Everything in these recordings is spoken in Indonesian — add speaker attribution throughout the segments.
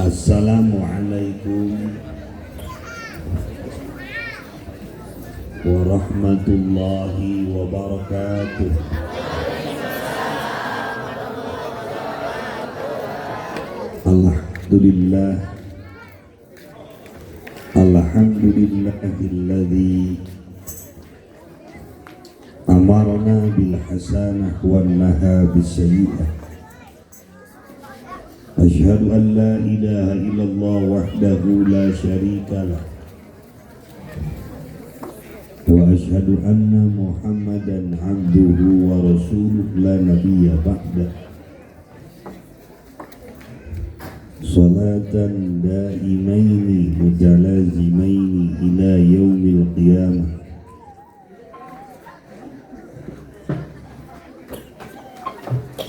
Speaker 1: Assalamualaikum warahmatullahi wabarakatuh. Alhamdulillah, alhamdulillahilladzi amarna bil hasanah wa naha bis sayyi'ah. Asyhadu an la ilaha illallah wahdahu la syarika lah wa asyhadu anna Muhammadan abduhu wa rasuluh la nabiyya ba'da. Salatan daimaini mutalazimaini ila yaumil qiyamah.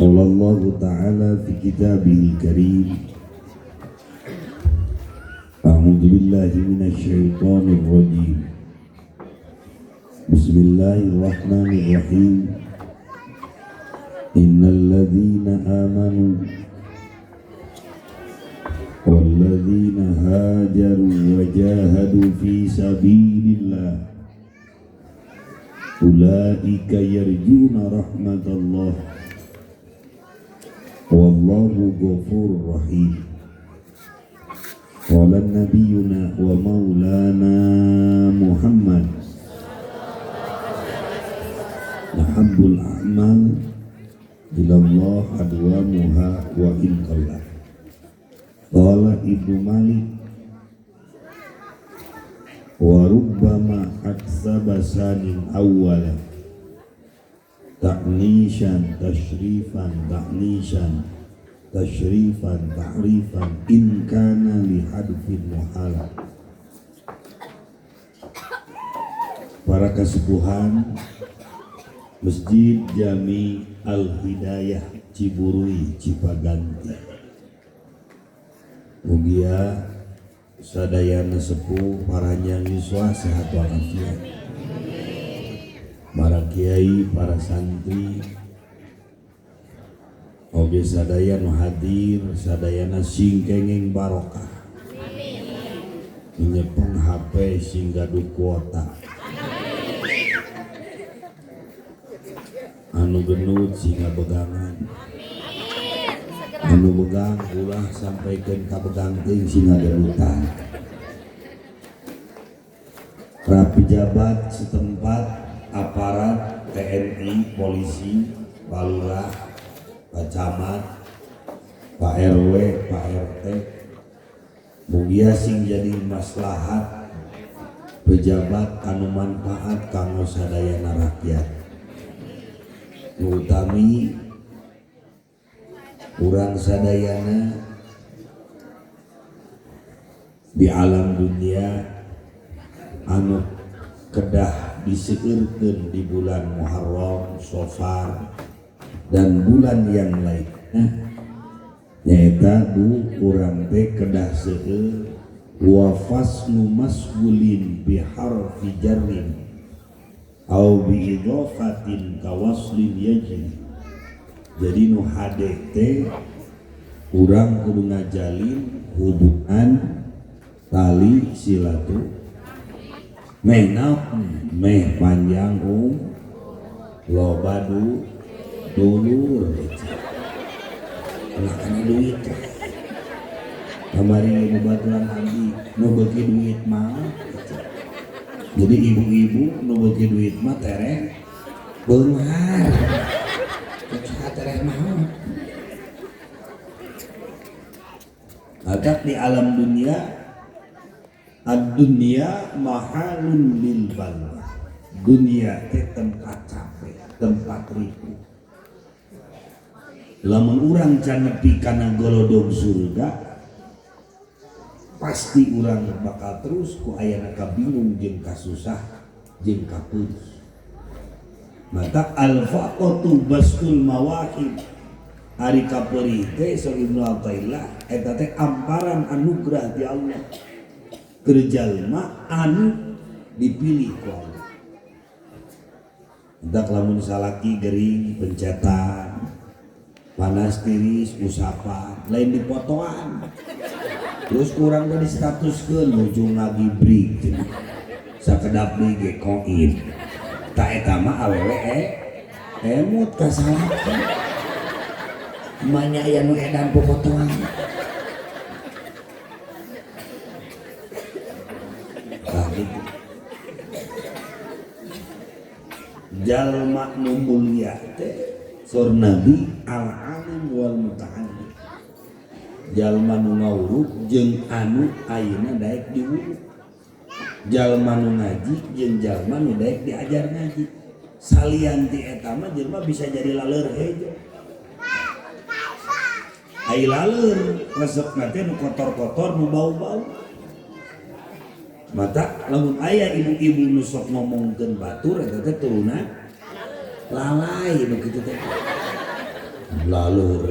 Speaker 1: Qala Allah Ta'ala fi kitabihil karim. A'udzu billahi minasy syaithanir rajim. Bismillahirrahmanirrahim. Innal ladzina amanu wal ladzina hajaru wa jahadu fi sabilillah ulaika yarjuna rahmatallah wallahu ghafurur rahim. Qala nabiyuna wa maulana Muhammad ahabbul a'mal ilallah adwamuha wa in qalla. Qala Ibnu Malik wa rubbama aksaba sanin awwala ta'nishan tashrifan ta'nishan tashrifan ta'rifan in kana li hadfin muhala. Para kesepuhan Masjid Jami Al-Hidayah Ciburui Cipaganti, mugia sadayana sepuh paranyang yuswa sehat walafiat, para kiai, para santri, oge sadaya nu hadir, sadayana sing kenging barokah, menyepeng HP sing gaduh kuota, anu genut singa begangan, anu begang ulah sampaikan ka begang teuing singa gerutan. Para pejabat setempat, aparat TNI, polisi, Pak Lurah, Pak Camat, Pak RW, Pak RT, mugia sing jadi maslahat pejabat anu manfaat kanggo sadayana rakyat. Utami urang sadayana di alam dunia anu kedah diseukeurkeun di bulan Muharram, Safar, dan bulan yang lainnya, nyaeta bu urang teh kedah seueur wa faslu masgulin bi harfi jarrin au bi idhafatin kawaslin yajri. Jadi nu hade teh urang kudu ngajalin hubungan tali silatu meh naon meh panjang loba dulur lah kana duit kamari nu baturan abdi nu beuki duit mah. Jadi ibu-ibu nu beuki duit mah tereng beunghar usaha tereng mah. Adak di alam dunia, ad-dunya mahalun lil balwa. Dunia teh tempat capek, tempat ribu. Lamun urang can nepi kana golodog surga, pasti urang bakal terus ku ayana kabingung jeung kasusah jeung kapeus. Mata al-faqatu bastul mawahib. Ari kapeurih teh sok Ibnu Athaillah eta teh amparan anugerah di Allah keur jalma anu dipilih ku Allah. Dak lamun salaki gering pencetan panas tiris usapan lain dipotoan terus kurang tadi statuskeun nuju ngagibrig sakedap deui ge koin ta eta mah awewe emut kasalaki manya aya nu edan popotoan. Nah gitu. Jalma nu mulia teh sor nabi al-alim wal muta'allim. Jalma nu ngawuruk jeung anu ayeuna daek diwuruk. Jalma nu ngaji jeung jalma nu daek diajar ngaji. Salian ti eta mah jelema bisa jadi laleur hejo. Ai laleur resepna teh nu kotor-kotor nu bau-bau. Mata lamun aya ibu-ibu nu sok ngomongkeun batur eta teh turuna lalai nu kitu teh. Laleur.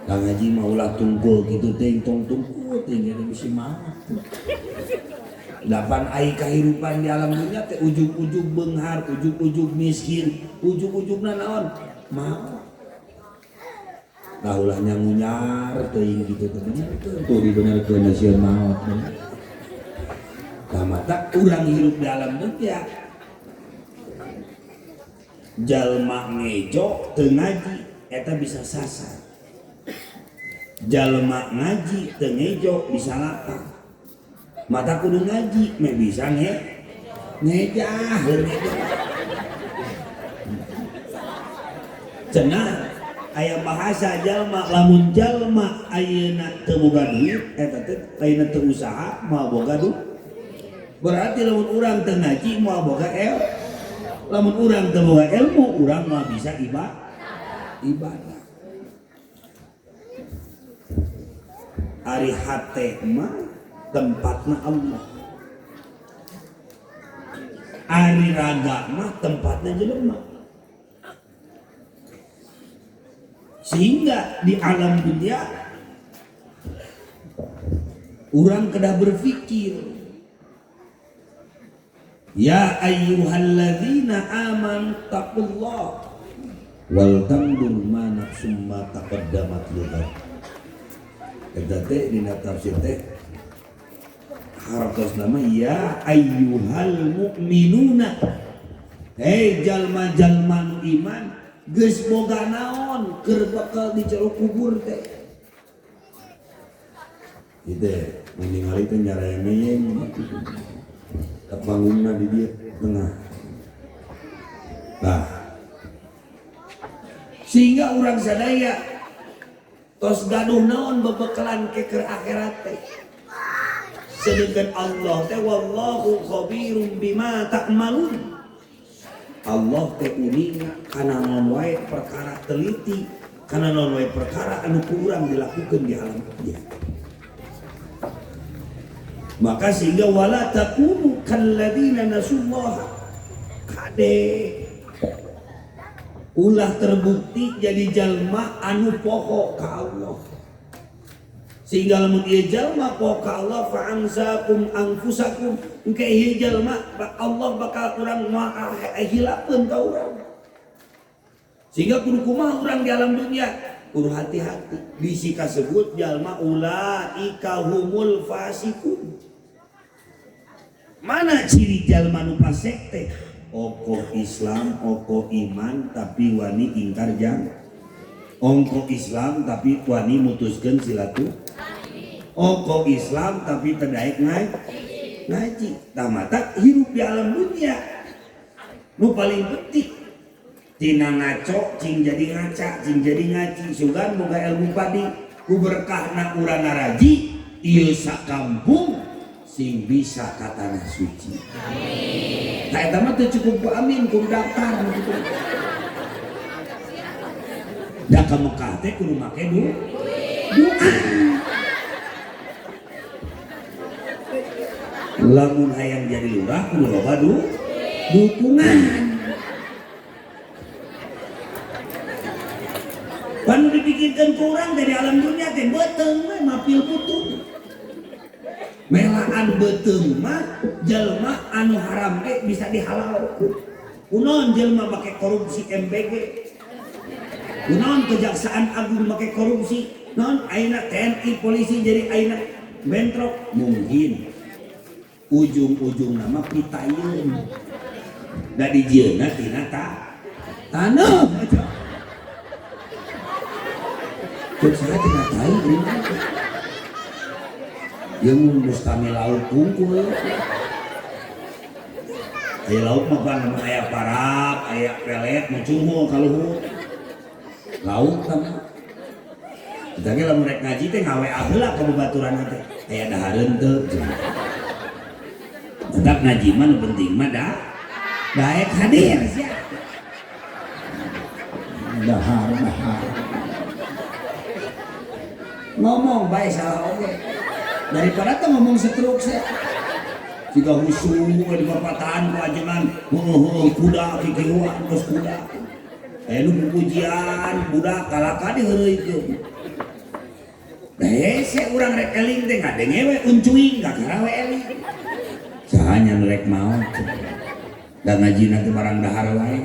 Speaker 1: Kang Haji mah ulah tungkul kitu teh tong tungkul teh geus bisi mah. Dapan ai kahirupan di alam dunia teh ujug-ujug beunghar, ujug-ujug miskin, ujug-ujugna naon? Maaf. Kaulah ngunyar teuing gitu teh bener tuh dibenerkeun sieun maot. Kamata urang hirup di alam dunia. Jalma ngejo teu ngaji eta bisa sasar. Jalma ngaji teu ngejo bisa lapang. Mata kudu ngaji meh bisa ngejah cenah aya bahasa jalma lamun jalma ayeuna teu boga duit eta teh ayeuna teu usaha moal boga duit. Berarti lamun urang teu ngaji moal boga lamun urang teu boga ilmu urang moal bisa ibadah. Ari hate mah tempatna Allah. Ari raga mah tempatna jelema. Sehingga di alam dunia orang kedah berpikir ya ayyuhalladzina amanu taqullah wal tandur ma nafsum ma taqaddamat lighad. Eta teh dina tafsir teh hartos nama ya ayyuhal mu'minuna. Hei jalma-jalma nu iman geus boga naon keur bakal diceruk kubur teh. Itu ningali teh nyarayang ka panggungna di dieu tengah. Nah. Sehingga urang sadaya tos gaduh naon bebekalan ke keur akhirat teh. Sedangkan Allah teh wallahu khabirum bima ta'malun. Allah teh uninga kana naon wae perkara teliti, kana naon wae perkara anu kurang dilakukeun di alam dunia. Maka sehingga wala takunu kalladzina nasullaha kade ulah terbukti jadi jalma anu poho ka Allah. Sehingga lamun ieu jalma poka Allah fa ansakum anfusakum engke ieu jalma Allah bakal urang moal hilapeun ka urang. Sehingga kudu kumaha urang di alam dunia kudu hati-hati. Bisi kasebut jalma ulaika humul fasikun. Mana ciri jalma nu fasik teh? Oko Islam, oko iman tapi wani ingkar jam. Ongko Islam tapi wani mutuskeun silaturahmi. Oko Islam tapi terdaik ngaji. Tamata hidup di alam dunia. Nu paling penting tina ngaco cing jadi ngaca, cing jadi ngaji. Sugan boga ilmu padi ku berkahna urang ngaraji ieu sakampung sing bisa ka tanah suci. Amin. Nah eta mah teu cukup ku amin ku daftar gitu. Da ka Mekah teh kudu make doa. Lamun hayang jadi lurah kudu loba dukungan. Panu dipikirkan kurang dari alam dunia teh beteung we mapil putung. Melaan beteung mah jelma anu haram teh bisa dihalal. Kunaon jelma make korupsi MBG? Kunaon kejaksaan agung make korupsi? Naon ayeuna TNI polisi jadi ayeuna bentrok? Mungkin ujung-ujung nama pitayeun da dijieuna tina taneuh aja cek saha tina tai geuning yang mustami laut kungkul aya laut mah pan aya parap aya pelet nu cumul ka luhur laut mah kita ge lamun rek ngaji teh ngawe heula ka babaturan teh aya dahareun teu tetap ngaji mah nu penting mah daek hadir sia. Dahar. Ngomong bae salah oge. Daripada teh ngomong setruk sia. Jika husu di perpatahan ku ajengan, kuda kikieuan geus kuda. Nu pujian budak kalaka diheureuikeun. Da hese urang rek eling teh ngadenge we uncuing kakara we eling. Sahanya nurek maot dan ngaji nanti barang dahar wae.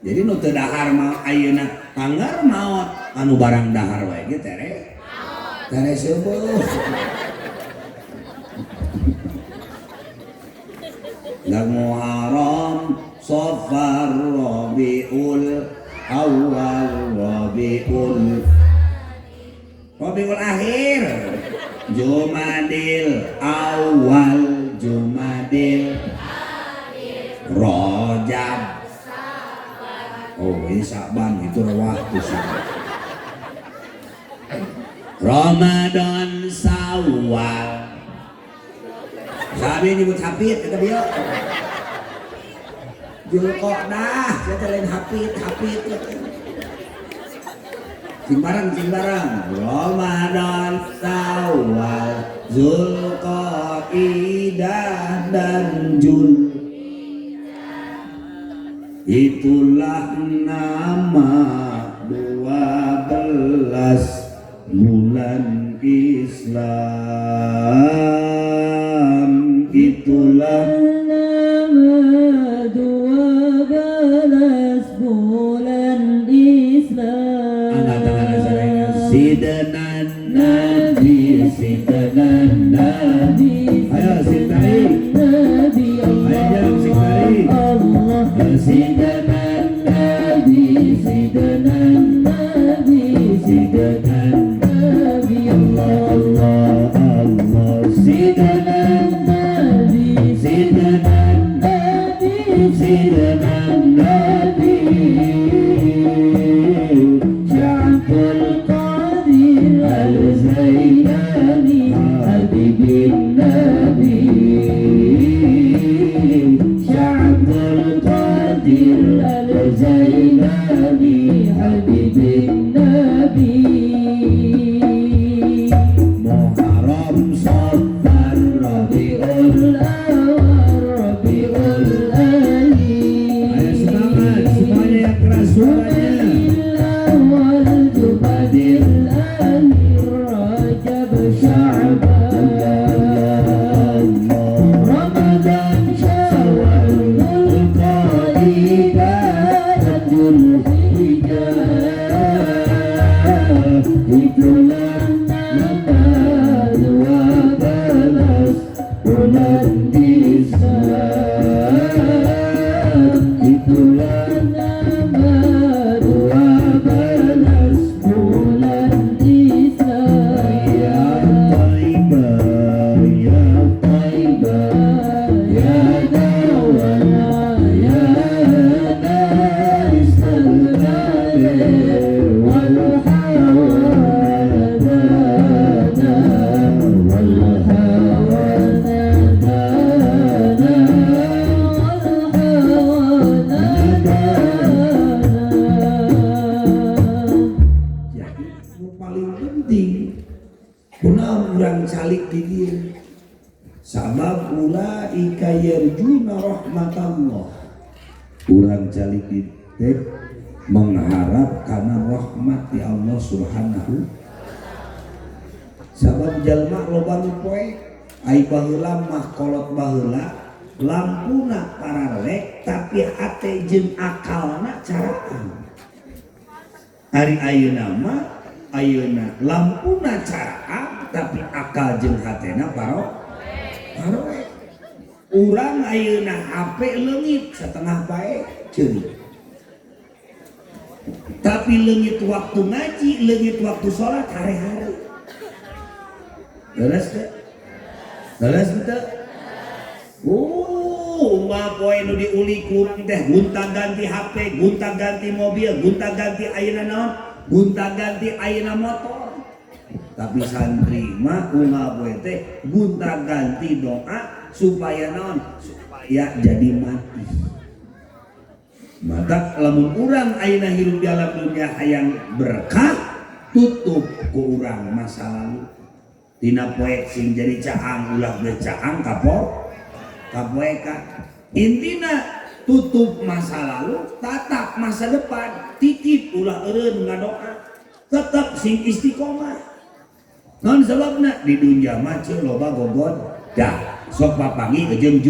Speaker 1: Jadi nu teu dahar mah ayeuna anggar maot anu barang dahar wae ge tere seueuh. Muharram, Safar, Rabiul Awal, Rabiul Akhir, Jumadil Awal, Jumadil Rajab. Oh ini Sa'ban itu waktu sih. Ramadan, Syawal. Sabi nyebut hafid kata dia. Julqa'dah, saya lain hafid. Sing barang. Ramadan, Syawal, Zulqa'dah dan Jul. Itulah nama 12 bulan Islam. Itulah
Speaker 2: nama 12 bulan Islam.
Speaker 1: Angkat tangan Sidana Nabi. Ayo sintari. Ayo jangan sintari. Sidana Nabi. Allah Sidana Nabi. Syaikhul Qadir Al-Zailani Habibin Nabi. Syaikhul Qadir Al-Zailani Habibin Nabi. Muharram, Safar, Rabiul Awal, Rabiul Akhir. Ayo semangat semuanya yang keras suaranya. Jumadil Awal, Jumadil Akhir. sabab ulaika yarjuna rahmatallah urang calik teh mengharap karena rahmat di Allah subhanahu sabab jalma loba nu poe ai baheula mah kolot baheula lampuna paralek tapi hate jeung akalna caraan ari ayeuna mah ayeuna lampuna caraan tapi akal jeung hatena paralek urang ayeuna HP leungit setengah bae ceuri tapi leungit waktu ngaji leungit waktu sholat hari-hari leres teh leres teh mah poe nu diuli kurang teh gonta-ganti HP gonta-ganti mobil gonta-ganti ayeuna naon gonta-ganti ayeuna motor tapi santri mah ulah poe teh gonta-ganti doa supaya naon supaya jadi mati maka lamun urang ayeuna hirup di alam dunia hayang berkah tutup ku urang masa lalu tina poe sing jadi caang ulah ge caang kapor kapoeka intina tutup masa lalu tatap masa depan titip ulah eureun ngadoa tetep sing istiqomah naon sababna di dunya mah ceuk loba gogod dah sok papangi jeung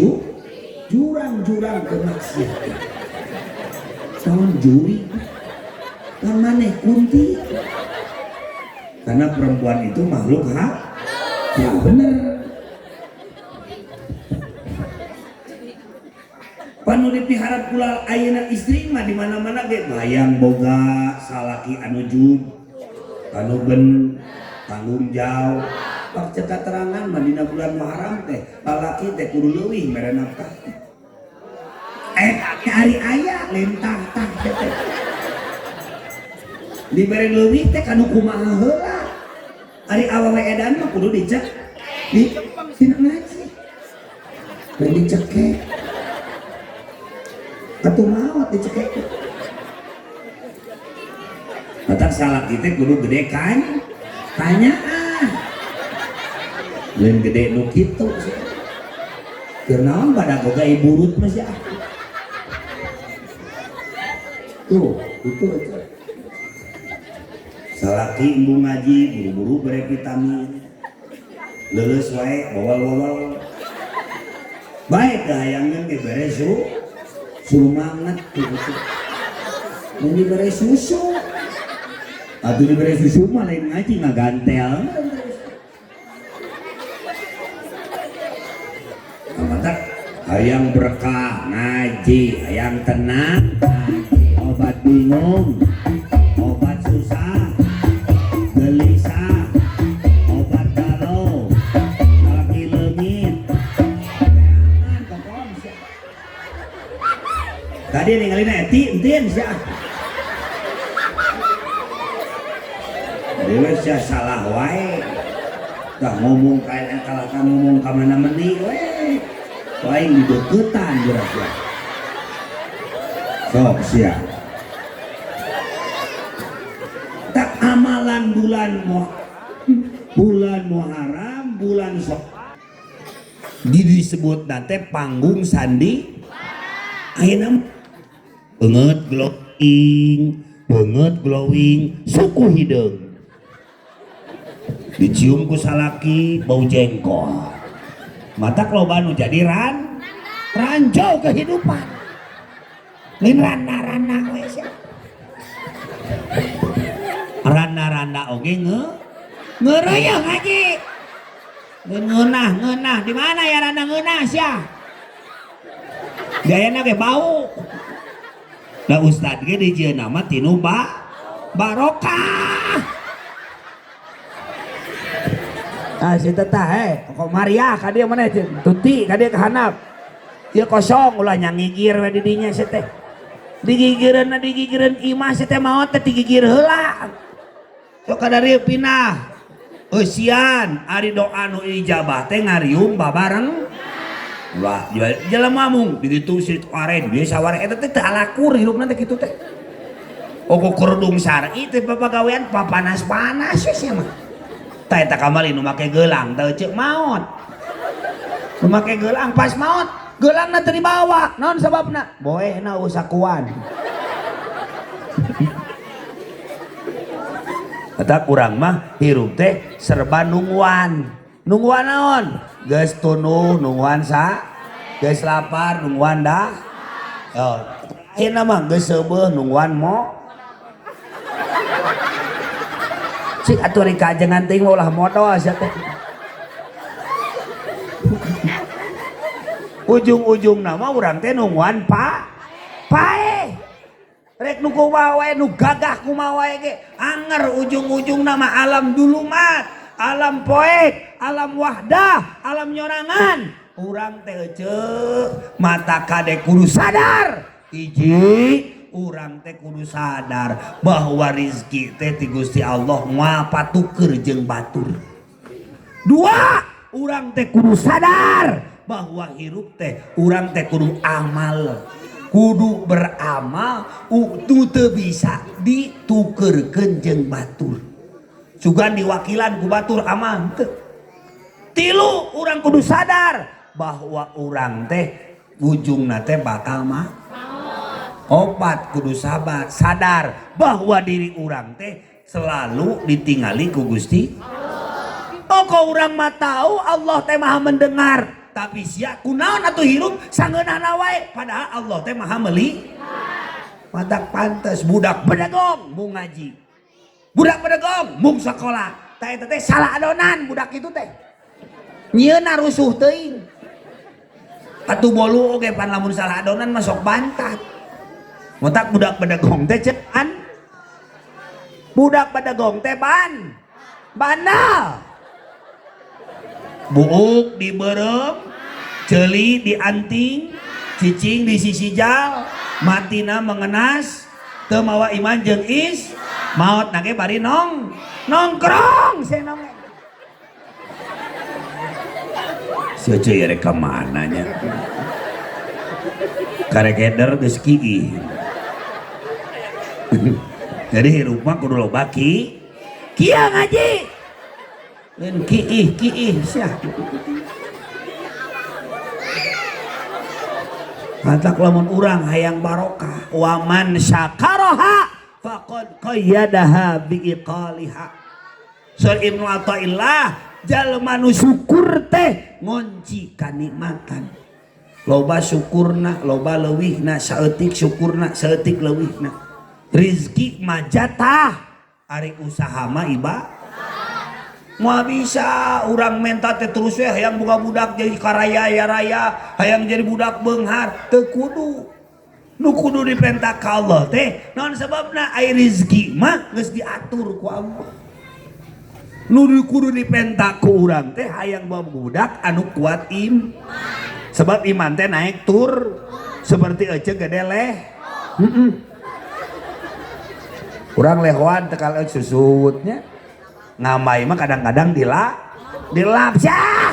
Speaker 1: jurang-jurang kemaksiatan tahun juri kan maneh kunti karena perempuan itu makhluk hak ya bener panu dipiharap pula ayeuna istri mah di mana-mana ge bayang boga salaki anu jujur anu ben tanggung jawab pak cekat terangan mah dina bulan Muharram teh lalaki teh kudu leuwih mere nafkah hari aya lentang tah teh dibere leuwih teh kanu kumaha heula ari awewe edan mah kudu dicek di tina ngaji dan dicekek atuh maot dicekek matak salak teh kudu gede kan tanyaan lain gede nu kitu keur naon pada boga ibu urut mah sia tuh itu aja salaki embu ngaji buru-buru bere vitamin leuleus wae bawal-bawal baik hayangkeun ge bere surumanget kitu mun dibere susu atuh dibere susu mah lain ngaji ngagantel amatak hayang berkah ngaji hayang tenang obat bingung obat susah gelisah obat galau lagi leungit tadi ninggalin eti entin sia dewe sia salah wae dah ngomong kayak kalah ngomong ka mana meni we lain dideuketan jelasnya sok sia tak amalan bulan Muharram bulan Syawal disebut nate panggung sandi ayeuna beungeut glowing suku hideung dicium ku salaki bau jengkol matak loba nu jadi ranjau kehidupan lain randa-randa we sia randa-randa oge ngeureuyeung ngaji ngeunah di mana ya randa ngeunah sia gayana ge bau da ustad ge dijieun nama tinu barokah si tetah kok Maria ka dieu maneh tuti ka dieu kahanap ieu kosong ulah nyangigir we di dinya si teh digigireun imah si teh maot teh digigir heula sok kadari pinah eusian ari doa nu ijabah teh ngariung babareng ulah jelema mung dikitu si waren dia saware eta teh teu alakur hirupna teh kitu teh ogo kerudung syar'i teh papagawean papanas-panas we sia mah tah eta kamari nu make geulang teu ceuk maot memakai gelang pas maut gelang na dibawa non sebabna boeh na usakuan kata kurang mah hirup teh serba nungguan naon geus tunuh nungguan sa geus lapar nungguan dah oh ayeuna mah geus seubeuh nungguan mo cik atuh rika jangan ting ulah modal sia teh ujung-ujung nama urang teh nungguan pae rek nu kumaha wae nu gagah kumaha wae ge anger ujung-ujung nama alam dulumat alam poek alam wahdah alam nyorangan urang teh ceuk mata kade kudu sadar hiji urang teh kudu sadar bahwa rizki teh ti Gusti Allah ngapatukeun jeung batur dua urang teh kudu sadar bahwa hirup teh urang teh kudu amal kudu beramal teu bisa ditukeurkeun jeung batur sugan diwakilan ku batur amal teu tilu urang kudu sadar bahwa urang teh ujungna teh bakal mah opat kudu sabar sadar bahwa diri urang teh selalu ditingali ku Gusti oh kok urang mah tahu Allah teh maha mendengar tapi sia kunaon atuh hirup sangeunana wae padahal Allah teh maha meli matak pantes budak bedegong mung ngaji budak bedegong mung sakola tah eta teh salah adonan budak itu teh nyieunna rusuh teuing atuh bolu oge pan lamun salah adonan mah sok bantat matak budak bedegong teh cekan budak bedegong teh bandal buuk diberem celi dianting cicing di sisi jal matina mengenas teu mawa iman jeung is maot nage bari nongkrong senong sia cuy rek ka mana nya karekeder geus kiih jadi hirup mah kudu loba kieu ngaji lain kiih sia matak lamun urang hayang barokah waman syakaraha faqad qayyadaha biiqaliha Sur Ibnu Athaillah jalma nu syukur teh ngonci kanikmatan loba syukurna loba leuwihna saeutik syukurna saeutik leuwihna rizki mah jatah ari usaha mah moal bisa urang menta teh terus we hayang boga budak jadi karaya ya raya hayang jadi budak beunghar teu kudu nu kudu diperintah ka Allah teh naon sababna ai rezeki mah geus diatur ku Allah nu kudu diperintah ku urang teh hayang boga budak anu kuat sebab iman teh naik tur seperti ece gede leh urang lehoan teh kalau susutnya ngamai mah kadang-kadang dilap syah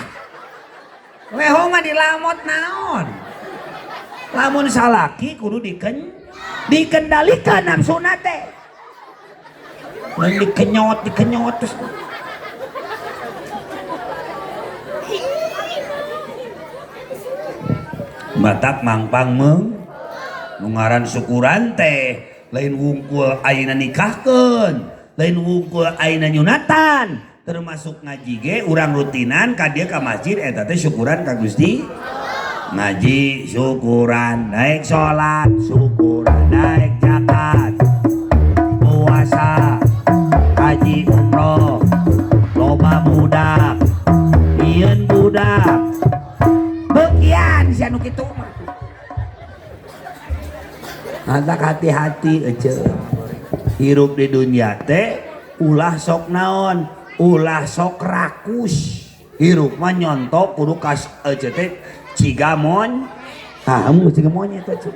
Speaker 1: leho mah dilamot naon lamun salaki kudu dikendalikan nafsuna teh lain dikenyot terus batak mangpang ngaran syukuran teh lain wungkul ayeuna nikahkeun lain wungkul ayeuna nyunatan termasuk ngaji ge urang rutinan ka dieu ka masjid eta teh syukuran ka Gusti ngaji syukuran naik salat syukuran naik zakat puasa haji umroh loba budak ieun budak begian sia nu kitu mah antak hati-hati ece hirup di dunia teh ulah sok naon ulah sok rakus hirup mah nyontok kudu kas ece teh ciga ciga monyet ece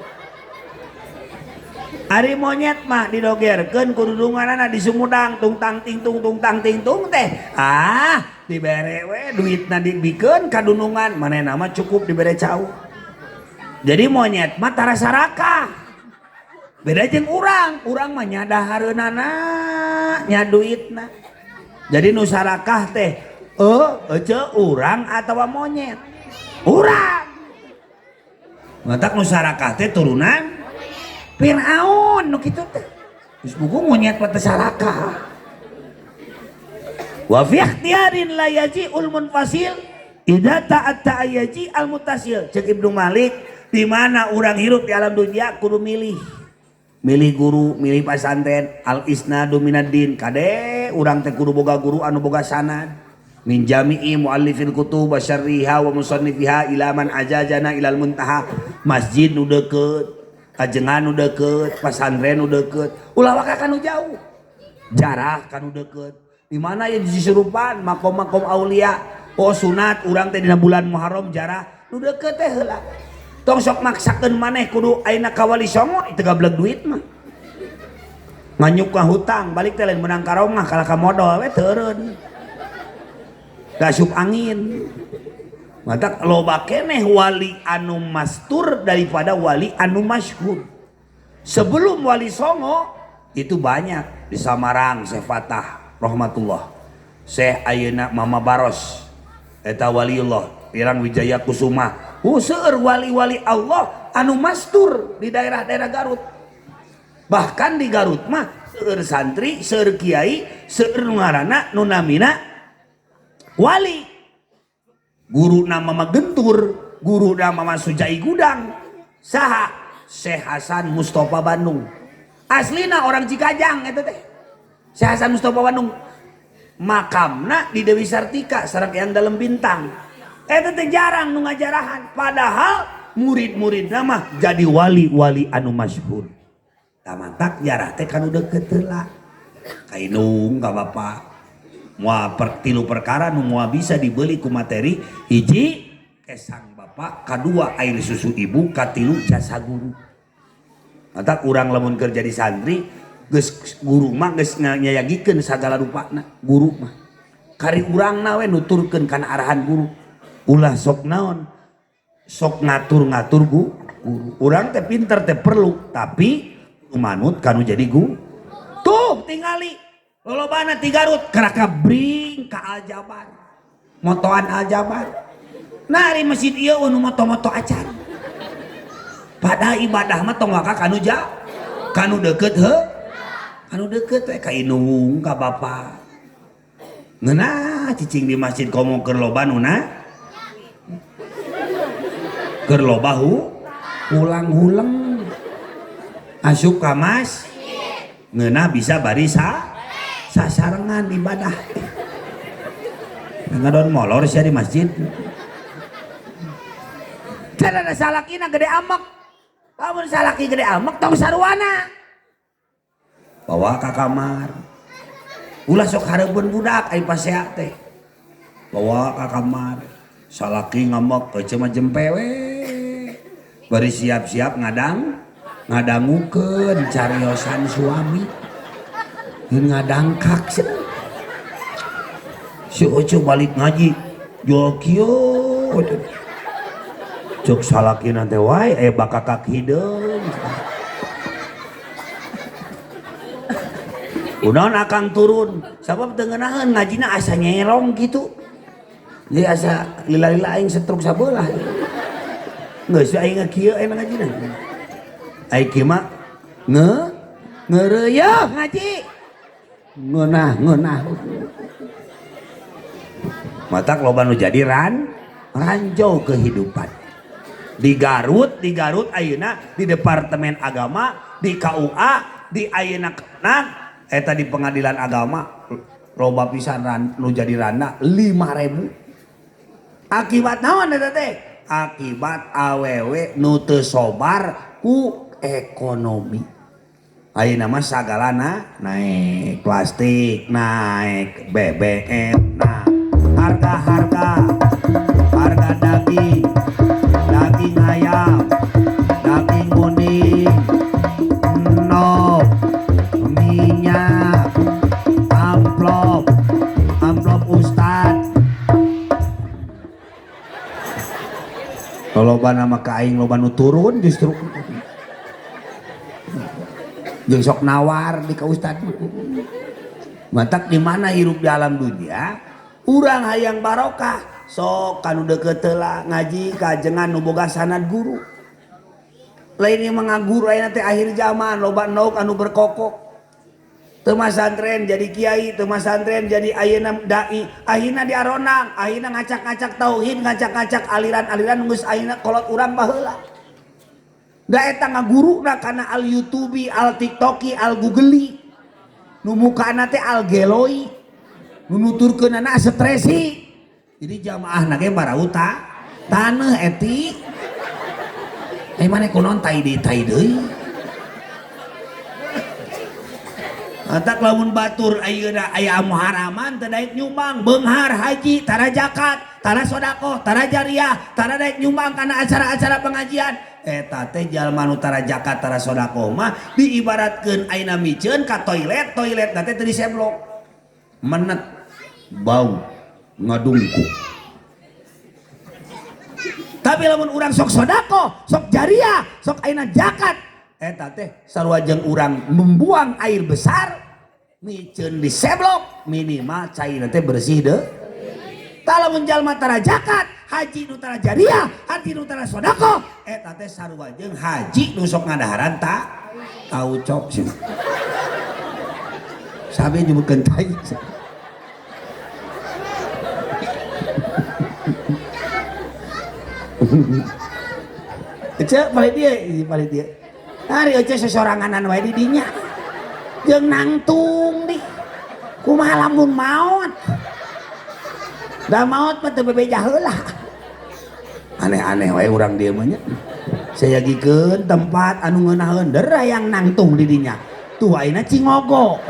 Speaker 1: ari monyet mah didogerkeun kudu dunganana di Sumedang tung tang ting tung teh dibere we duitna dibikeun kadunungan manehna mah cukup dibere cau jadi monyet mah tara sarakah beda jeung urang mah nyadahareunana nya duitna jadi nu sarakah teh ece urang atawa monyet urang matak nu sarakah teh turunan Firaun nu kitu teh geus buku monyet mah teh sarakah wa fi ikhtiarin la yaji'ul munfasil idza ta'atta ayaji al mutasil cek Ibnu Malik di mana orang hirup di alam dunia kudu milih guru milih pesantren al isnadu minaddin kade urang teh kudu boga guru anu boga sanad min jami'i muallifil kutub syarriha wa musannifiha ila man ajajana ilal muntaha masjid nu deukeut kajengan nu deukeut pesantren nu deukeut ulah waka kanu jauh jarah kanu deukeut di mana ya disurupan makom-makom aulia oh sunat urang teh dina bulan Muharram jarah nu deukeut teh heula tong sok maksakeun maneh kudu ayeuna ka Wali Songo teu gableg duit mah nganyuk ka hutang balik teh lain menang ka romah kalah ka modal we teureun gasup angin mata loba keneh wali anu mastur daripada wali anu masyhur sebelum Wali Songo itu banyak di Samarang Syekh Fatah rahmatullah Syekh ayeuna Mama Baros eta waliullah Pirang Wijaya Kusuma seueur wali-wali Allah anu mastur di daerah-daerah Garut bahkan di Garut mah seueur santri seueur kiai seueur nu ngaranna nu namina wali guru nama mah Gentur guru nama mah Sujai Gudang saha Syekh Hasan Mustafa Bandung aslina orang Cikajang eta teh Syekh Hasan Mustafa Bandung makamna di Dewi Sartika Sarak yang dalam bintang eta teh jarang nu ngajarahan padahal murid-murid nama jadi wali-wali anu masyhur tamantak jarah teh kanu deukeut heula kainung ka Bapak moal tilu perkara nu moal bisa dibeli ku materi hiji kesang bapak kadua air susu ibu katilu jasa guru mata urang lamun keur jadi santri geus guru mah geus nyayagikeun sagala rupana guru mah kari urangna we nuturkeun kana arahan guru ulah sok naon sok ngatur-ngatur guru urang teh pinter teh perlu tapi manut kanu jadi guru tuh tingali lolobana ti Garut karaka bring ka aljabar motoan aljabar nari masjid ieu nu moto-moto acan pada ibadah mah tong waka kanu jauh kanu deukeut anu deukeut we ka inung ka Bapa ngeunah cicing di masjid komo keur loba nuna keur loba ulang-ulang asup ka mas ngeunah bisa barisa sasarengan ibadah ngadon molor sia di masjid cara salakina gede amek lamun salaki gede amek tong sarwana bawa ke kamar ulah sok hareupeun budak ai pasea teh bawa ke kamar salaki ngambek eueuh mah jempe we bari siap-siap ngadangukeun cariosan suami ngeun ngadangkak si Oce balik ngaji jual kieu cuk salakina teh wae bakakak hideung udahan akang turun sabab teu ngeunaheun ngajina asa nyerong gitu jadi asa lila-lila aing setruk sabelah geus aing kieu aya ngajina aing kieu mah ngeureueuh ngaji ngeunah matak loba nu jadi ranjau kehidupan di Garut ayeuna di Departemen Agama di KUA di ayeuna kenang eta di Pengadilan Agama loba pisan nu jadi randa 5.000 akibat naon eta teh akibat awewe nu teu sobar ku ekonomi ayeuna mah sagalana naik plastik naik BBM nah harga daging ayam daging kuning nop minyak amplop ustad loba nama ka aing loba nu turun justru jeung sok nawar di ka ustad matak di mana hirup di alam dunia urang hayang barokah sok kanu deket lah ngaji kajengan nu boga sanad guru lainnya mengaguru ayeuna teh akhir zaman loba nauk anu berkokok teu masantren jadi kiai teu masantren jadi ayeuna dai akhirna diaronang akhirna ngacak-ngacak tauhid ngacak-ngacak aliran-aliran geus ayeuna kolot urang baheula da eta ngaguruna kana al YouTubi al TikToki al Googli nu mukana teh al geloi nu nuturkeunana stresi jadi jamaah nage barauta taneuh eti mana kunon tai deui antak lamun batur ayeuna aya muharaman teu daek nyumbang beunghar haji tara zakat tara sedekah tara jariah tara daek nyumbang kana acara-acara pengajian eta teh jalma nu tara zakat tara sedekah mah diibaratkeun ayeuna miceun ka toilet na teh teu diseblok menet bau ngadungku tapi lamun urang sok sodako, sok jariah, sok ayeuna zakat eta teh sarua jeung urang membuang air besar miceun diseblok minimal cairna teh bersih deh tah lamun jalma tara zakat haji nu tara jariah haji nu tara sodako eta teh sarua jeung haji nu sok ngadaharan tak tau cok sih sabe nyebutkeun tai Ece paling dia hari ece sesoranganan wae di dinya jeung nangtung di kumaha lamun maot da maot mah teu bebeja heula aneh-aneh wae urang dieu mah nya sayagikeun tempat anu ngeunaheun dera yang nangtung di dinya tuh ayeuna cingogo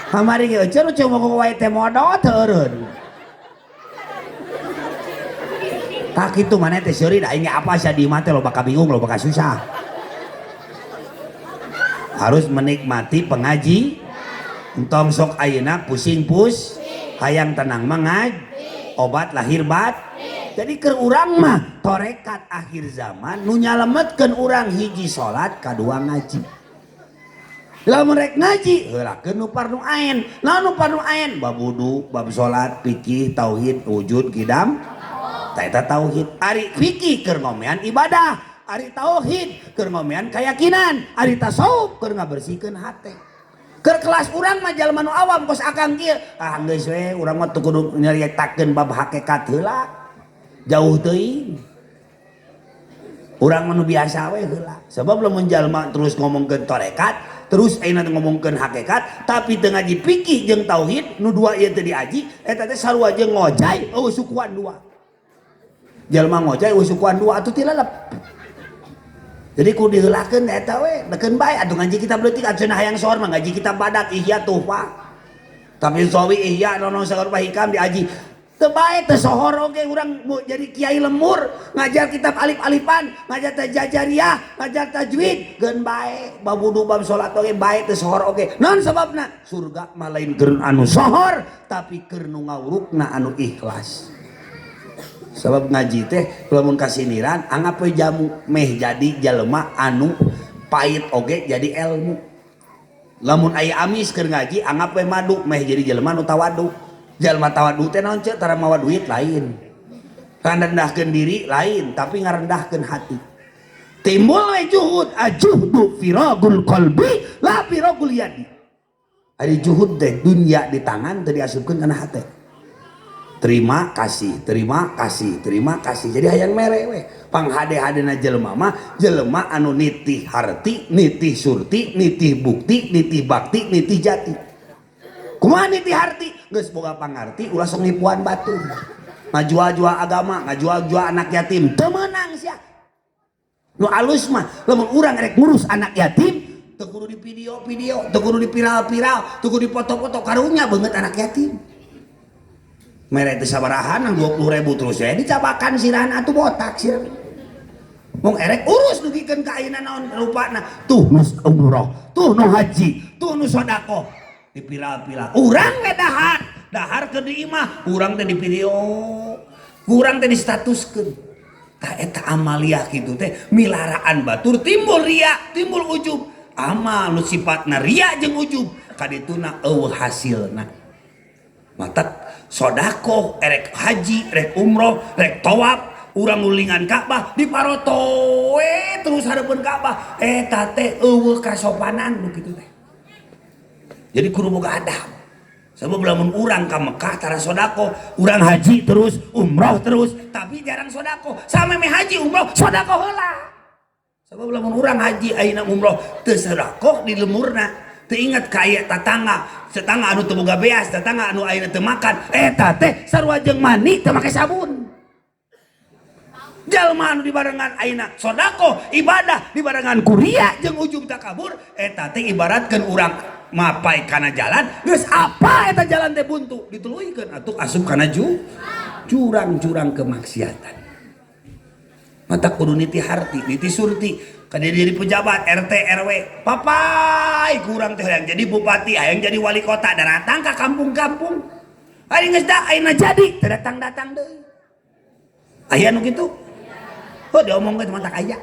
Speaker 1: kamari ge ece nu cingogo wae teh modot heureun tak itu mana teh seuri da ini apa sih di mata lo bakal bingung lo bakal susah harus menikmati pengaji entong sok ayeuna pusing hayang tenang mangaj obat lahir bat jadi keur urang mah torekat akhir zaman nu nyalametkeun urang hiji salat kadua ngaji lamun rek ngaji heulakeun nu fardu ain naon nu fardu ain bab wudu bab salat fikih tauhid wujud qidam eta tauhid ari fikih keur ngomean ibadah ari tauhid keur ngomean keyakinan ari tasawuf keur ngabersihkeun hate keur kelas urang mah jalma nu awam kos akang kieu geus we urang mah teu kudu nyaritakeun bab hakikat heula jauh teuing urang mah nu biasa we heula sebab lamun jalma terus ngomongkeun tarekat terus ayeuna ngomongkeun hakikat tapi teu ngaji fikih jeung tauhid nu dua ieu teu diaji eta teh sarua jeung ngojay eueuh sukuan dua jalma ngojay eueuh sukuan dua atuh ti lalep jadi kudu diheulakeun eta we deukeun bae atuh ngaji kitab leutik cenah hayang sohor mah ngaji kitab badak ihya tuhfa tapi sawi ihya nono sagor hikam diaji teu bae teu sohor oge urang jadi kiai lemur ngajar kitab alif-alifan ngajar tajajariah ngajar tajwid geun bae bab wudu bab salat oge bae teu sohor oge naon sababna surga mah lain keur anu sohor tapi keur nu ngawurukna anu ikhlas sebab ngaji teh lamun kasiniran anggap we jamu meh jadi jalma anu pait oge jadi ilmu lamun aya amis keur ngaji anggap we madu meh jadi jalma anu tawadu jalma tawadu teh naon ceuk tara mawa duit lain ngarendahkeun diri lain tapi ngarendahkeun hati timbul we juhud ajuhdu firagul qalbi la firagul yadi ari juhud teh dunya di tangan teu diasupkeun kana hate terima kasih jadi hayang mere we panghade-hadena jelema mah jelema anu nitih harti nitih surti nitih bukti nitih bakti nitih jati kumaha nitih harti geus boga pangarti ulah sok nipuan batur ngajual-jual agama ngajual-jual anak yatim teu meunang sia nu alus mah lamun urang rek ngurus anak yatim teu kudu di video-video teu kudu di viral-viral teu kudu di foto-foto karunya beungeut anak yatim mere teh sabarahan nang 20.000 terus ya dicabakan sirahan atuh botak sirahan mung erek urus dugikeun ka ayeuna naon rupana tuh nu umroh tuh nu haji tuh nu sedekah dipiral-piral urang we dahar keur di imah urang teh di video urang teh di statuskeun tah eta amaliah kitu teh milaraan batur timbul ria timbul ujub amal nu sifatna ria jeung ujub kadituna eueuh hasilna mata sodako rek haji rek umroh rek tawaf urang nulingan Ka'bah diparotoe terus hareupeun Ka'bah eta teh eueuh kasopanan nu kitu teh. Jadi kudu boga adab. Sebab lamun urang ka Mekah tara sodako, urang haji terus, umroh terus, tapi jarang sodako. Sameme haji umroh sodako heula. Sebab lamun urang haji ayeuna umroh teu sodako di lemurna, teu inget ka aya tetangga anu teu boga beas, tetangga anu ayeuna teu makan, eta teh sarua jeung mani teu make sabun. Jalma anu dibarengan ayeuna sodako ibadah dibarengan kuria jeung ujung takabur, eta teh ibaratkeun urang mapai kana jalan geus apa eta jalan teh buntu dituluikeun atuh asup kana jurang-jurang kemaksiatan. Mata kudu niti harti niti surti kada diri pejabat RT RW papai kurang teh yang jadi bupati hayang jadi wali kota datang ka kampung-kampung ari geus da ayeuna jadi teu datang-datang deui aya nu kitu diomongkeun mah tak aya.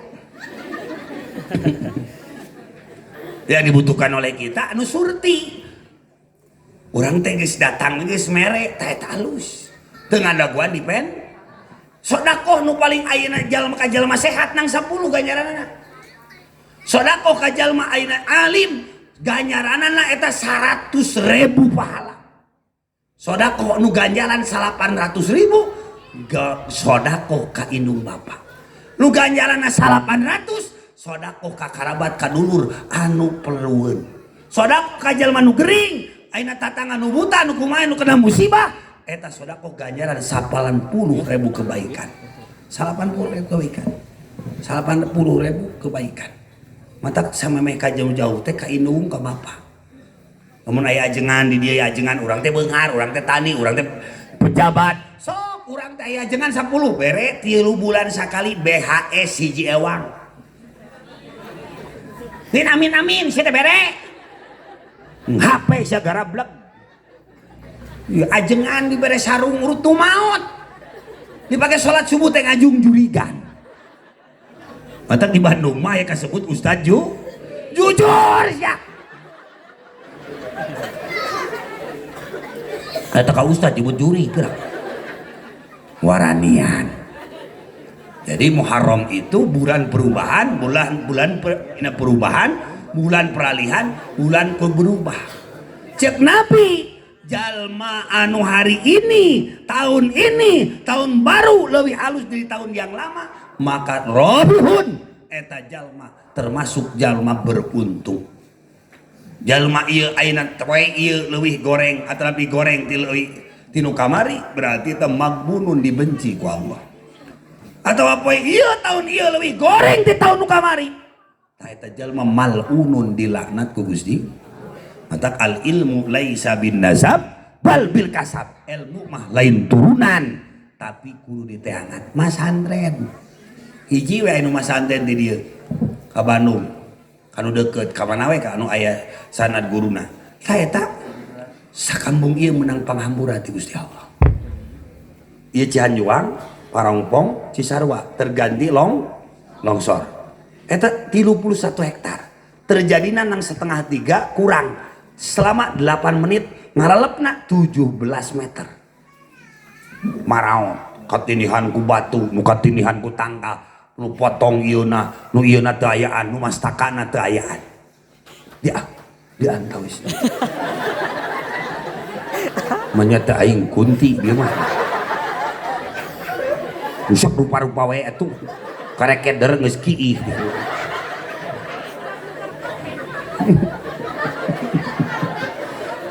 Speaker 1: Yang dibutuhkan oleh kita anu surti orang teh geus datang geus mere teh halus teu ngadaguan dipen sedekah nu paling ayeuna jalma ka jalma sehat nang 10 ganjaranna sedekah ka jalma ayeuna alim ganjaranna eta 100.000 pahala sedekah nu ganjaran 800.000 sedekah ka indung bapa nu ganjaranna 800 sodako ka karabat ka dulur anu perlueun sodako ka jalma nu gering ayeuna tatangga nu buta nu kumaha nu kena musibah eta sodako ganjaran 80.000 kebaikan 80.000 kebaikan 80.000 kebaikan mata sameme ka jauh-jauh teh ka indung ka bapa lamun aya ajengan di dieu ajengan urang teh beunghar urang teh tani urang teh pejabat sok urang teh aya ajengan 10 bere 3 bulan sakali BHS hiji ewang. Amin saya bere HP saya garablek ya, ajengan dibere sarung urut maut dipakai sholat subuh teh ngajung jurigan mata di Bandung mah ya kasebut Ustaz jujur ya kata ka Ustaz disebut juri gerak waranian. Jadi Muharram itu bulan perubahan, bulan perubahan, bulan peralihan, bulan berubah. Cek Nabi, jalma anu hari ini, tahun baru lebih halus dari tahun yang lama, maka Robihun eta jalma termasuk jalma beruntung. Jalma ieu ayeuna poe ieu leuwih goreng atau lebih goreng tinu kamari berarti teh magbunun dibenci ku Allah. Atau apa iya tahun iya lebih goreng di tahun nu kamari tah eta jalma malunun dilaknat ku Gusti mata al ilmu laisa bin nasab bal bil kasab ilmu mah lain turunan tapi kudu diteangan masantren hiji we anu masantren di dieu ka Bandung kanu deukeut ka mana we ka anu aya sanad guruna tah eta sakambung ieu menang panghampura ti Gusti Allah ieu Cihanjuang Parongpong, Cisarua terganti longsor. Eta 31 hektar. Terjadina nang setengah 3 kurang. Selama 8 menit ngaralepna 17 meter. Maraon, katinihan ku batu, nu katinihan ku tangkal, nu potong ieuna, nu ieuna teu ayaan, nu mastakana teu ayaan. Diantau wis. Menyata aing kunti dia mah. Usap rupa-rupa we atuh karek keder geus kiih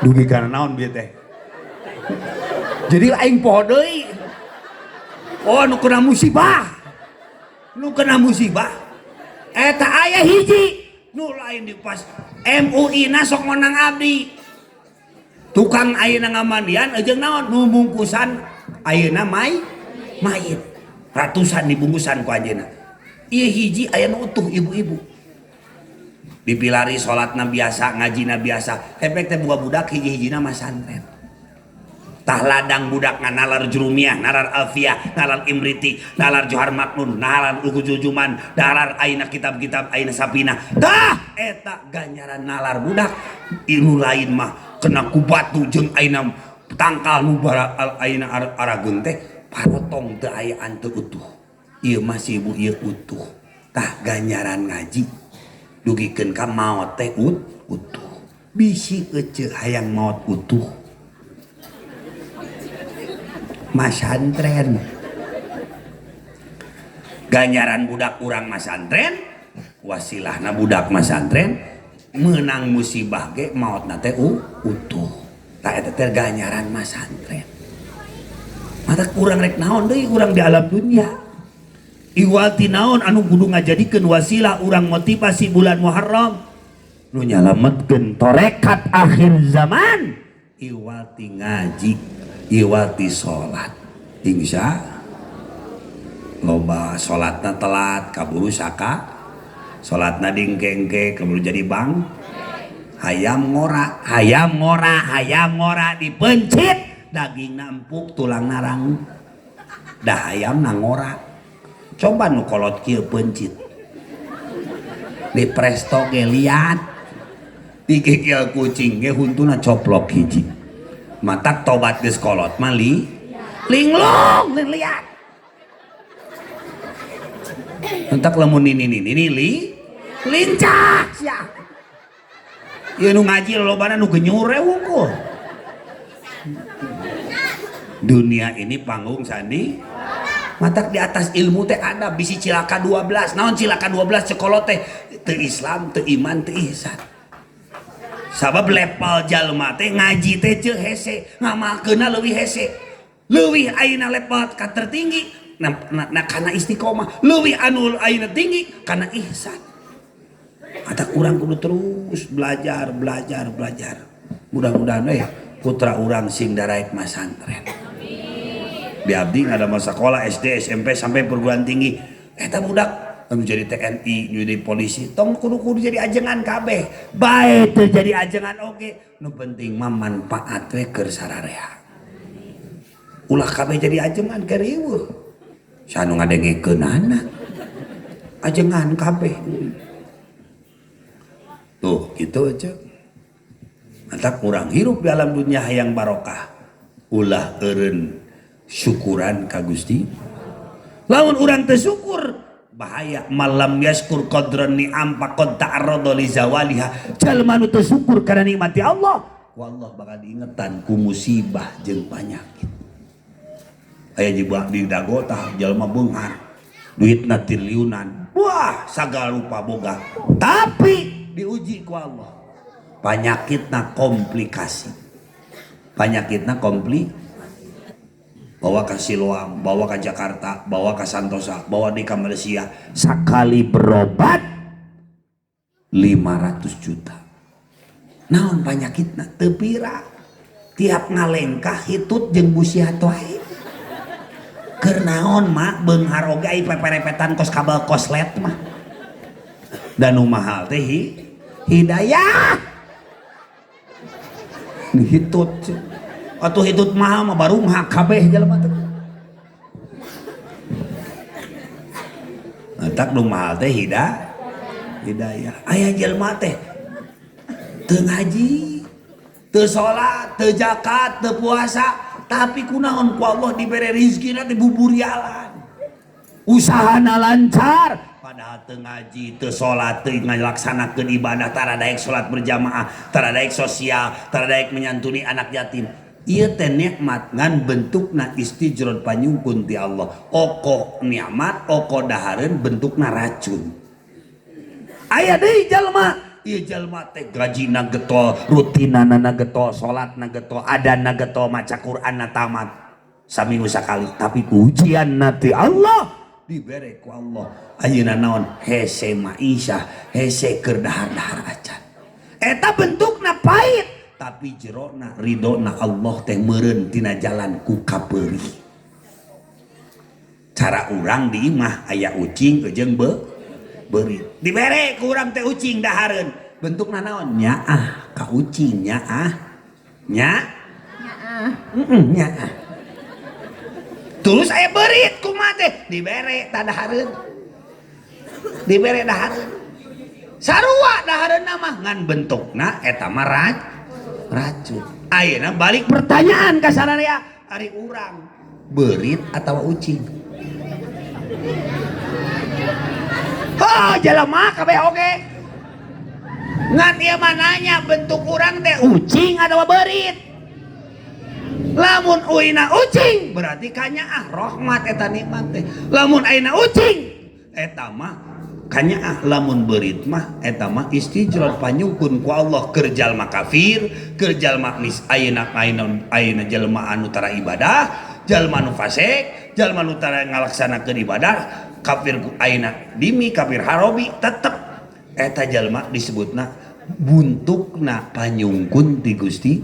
Speaker 1: dugi kana naon bieu teh jadi aing poho deui nu kena musibah eta aya hiji nu lain di pas MUI na sok menang abdi tukang ayeuna ngamandian jeung naon nu bungkusan ayeuna mayit ratusan dibungkusan ku anjeunna ieu hiji aya nu utuh ibu-ibu dipilari salatna biasa ngajina biasa hepek teh boga budak hiji-hijina mah santren tah ladang budak nalar Jurumiyah nalar Alfiyah nalar Imriti nalar Johar Maknun nalar Lugu Jujuman nalar aina kitab-kitab aina Sapina tah eta ganjaran nalar budak inu lain mah kena ku batu jeung aina tangkal nu bara ayeuna arageun teh parotong teu ayaan teu utuh. Ieu masih ibu ieu utuh. Tah ganjaran ngaji dugikeun ka maot teh utuh. Bisi ece hayang maot utuh. Masantren. Ganjaran budak urang masantren, wasilahna budak masantren menang musibah ge maotna teh utuh. Tak eta teh ganjaran masantren. Mata kurang rek naon deui urang di alam dunia. Iwal ti naon anu kudu ngajadikeun wasilah urang motivasi bulan Muharram nu nyalametkeun torekat akhir zaman. Iwal ti ngaji, iwal ti salat. Insya loba salatna telat kaburu saka, salatna dingkengke kaburu jadi bang. Hayam ngora dipencit, daging empuk tulang narang. Dah hayam ngora. Coba nu kolot kieu pencit. Di presto ge liat. Dikikil kucing ge huntuna coplok hiji. Matak tobat geus kolot mah linglung liat. Entak lamun ini lincah sia. Ieu nu ngaji lolobana nu genyure wungkul. Dunia ini panggung sandi. Matak di atas ilmu teh ada bisi cilaka 12. Naon cilaka 12 cekolot teh teu Islam, teu iman, teu ihsan. Sabab level jalma teh ngaji teh ceuk hese, ngamalkeunna leuwih hese. Leuwih ayeuna level ka tertinggi na kana istiqomah, leuwih anu ayeuna tinggi kana ihsan. Ada kurang kudu terus belajar. Mudah-mudahan putra urang sing daraek masantren. Di abdi ada masa sekolah SD, SMP sampai perguruan tinggi. Eta budak anu jadi TNI, jadi polisi, tong kudu jadi ajengan kabeh. Bae teu jadi ajengan oge. Nu penting mah manfaat we keur sararea. Ulah kabeh jadi ajengan keur riweuh. Sanu ngadengekeunana. Ajengan kabeh. Tuh, gitu aja. Mantap kurang hirup di alam dunia hayang barokah. Ulah eureun syukuran ka Gusti. Lamun urang teu syukur bahaya. Malam yaskur qadran ni'am faqad ta'arrada li zawaliha. Jalma nu teu syukur kana nikmati Allah, ku Allah bakal diingetan ku musibah jeung panyakit. Aya jiba di dago tah jalma beunghar. Duitna triliunan. Wah, sagala rupa boga. Tapi diuji ku Allah. Panyakitna komplikasi. Bawa ke Siloam, bawa ke Jakarta, bawa ke Santosa, bawa di ke Malaysia. Sekali berobat 500 juta. Naon panyakitna teu pira. Tiap ngalengkah hitut jeung busihat wae. Keur naon mak beunghar oge aya peperepetan kos kabel koslet mah. Dan nu mahal teh hidayah. Hitut. Atuh hitut mahal mah baru mah kabeh jalma teh. Tak nu mahal teh hidayah. Aya jalma teh teu ngaji, teu salat, teu zakat, teu puasa, tapi kunaon ku Allah dibere rezekina teh buburialan. Usahana lancar, padahal teu ngaji, teu salat, teu ngalaksanakeun ibadah, tara daek salat berjamaah, tara daek sosial, tara daek menyantuni anak yatim. Ieu teh nikmat ngan bentukna istijrod panyungkun ti Allah. Oko nikmat, oko dahareun bentukna racun. Aya deui jalma, ieu jalma teh gajina getol, rutinana getol, salatna getol, adanna getol, maca Qur'anna tamat saminggu sakali, tapi ujianna ti Allah dibere ku Allah. Ayeuna naon? Hese maisha, hese keur dahar-dahar acan. Eta bentukna pait. Tapi jerona ridona Allah teh meureun tina jalan ku kapeurih. Cara urang di imah aya ucing jeung beurit. Dibere ku urang teh ucing dahareun. Bentukna naon? Nyaah ka ucing nyaah. Nyaah. Tulus aya beurit kumaha teh? Dibere ta dahareun. Dibere dahareun. Sarua dahareunna mah ngan bentukna eta mah racun. Ayeuna balik pertanyaan ka sararea ari urang berit atau ucing. Oh jelema kabeh oge ngan ieu mah nanya bentuk urang teh ucing atau berit. Lamun uina ucing berarti kanyaah rahmat eta nikmat teh. Lamun ayeuna ucing eta mah kanyaah. Lamun berit mah eta mah istijrad panyuhun ku Allah keur jalma kafir, keur jalma mis ayeuna jalma anu tara ibadah, jalma nu fasik, jalma nu tara ngalaksanakeun ibadah, kafir ku ayeuna dimi kafir harobi tetep eta jalma disebutna buntukna panyungkun ti Gusti.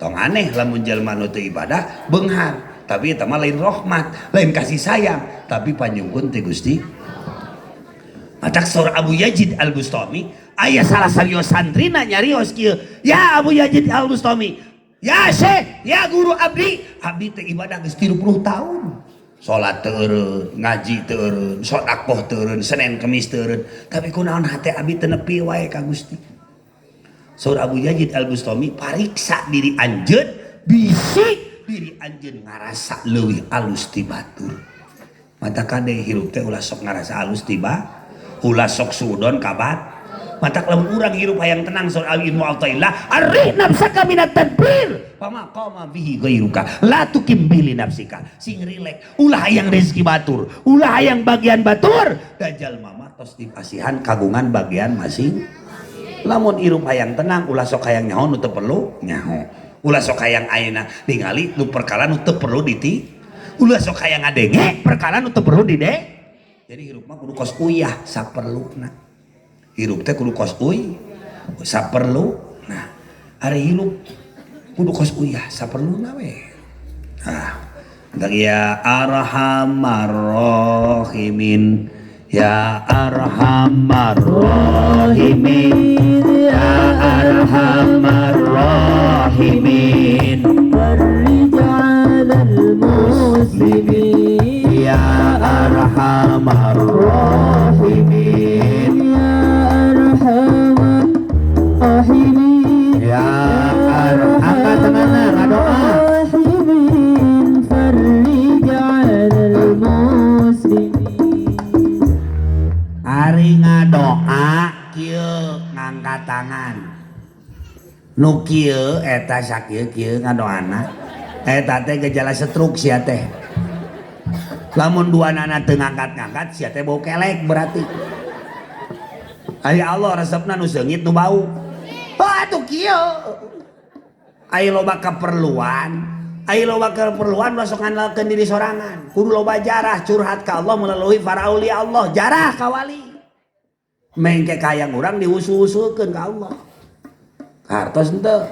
Speaker 1: Tong aneh lamun jalma nu teu ibadah beunghar, tapi eta mah lain rahmat, lain kasih sayang, tapi panyungkun ti Gusti. Matak saur Abu Yazid Al-Bustami aya salah sarios santrina nyarios kieu, ya Abu Yazid Al-Bustami, ya Syekh, ya guru abdi teh ibadah geus 30 tahun. Salat teu eureun, ngaji teu eureun, sedekah teu eureun, Senin Kamis teu eureun, tapi kunaon hate abdi teu nepi wae ka Gusti. Saur Abu Yazid Al-Bustami pariksa diri anjeun, bisi diri anjeun ngarasa leuwih alus ti batur. Mata kade hirup teh ulah sok ngarasa alus ti ulah sok sudon kabat. Mata lamun urang hirup hayang tenang saur al-ilmu al-taillah arih nafsaka minat tadbir fama qama bihi ghairuka la tukim bili nafsika. Sing rilek ulah hayang rezeki batur, ulah hayang bagian batur, dajal mama tos dipasihan kagungan bagian masing. Lamun hirup hayang tenang ulah sok hayang nyaho nu teu perlu nyaho, ulah sok hayang ayeuna ningali nu perkara nu teu perlu diti, ulah sok hayang ngadenge perkara nu teu perlu dide. Jadi hirup mah kudu kos uyah saperluna. Hirup teh kudu kos saperlu. Nah, ari hirup kudu kos uyah saperluna we. Ah, entar ya arhamar rahimin, ya arhamar rahimin, ya arhamar rahimin, warrijal muslimin, ya arhamar rahimin, ya arhamar rahimin, ya angkat tanganna ngadoa rahimin, farrijal muslimin. Ari ngadoa kieu ngangkat tangan nu kieu eta sakieu kieu ngadoana eta teh gejala stroke sia teh. Lamun dua nana teu ngangkat-ngangkat sia teh bau kelek berarti. Ari Allah resepna nu seungit nu bau. Oh atuh kieu. Aya loba keperluan, ulah sok ngandalkeun diri sorangan. Kudu loba jarah curhat ka Allah melalui para aulia Allah, jarah ka wali. Mengke kayang urang diusul-usulkeun ka Allah. Hartos henteu.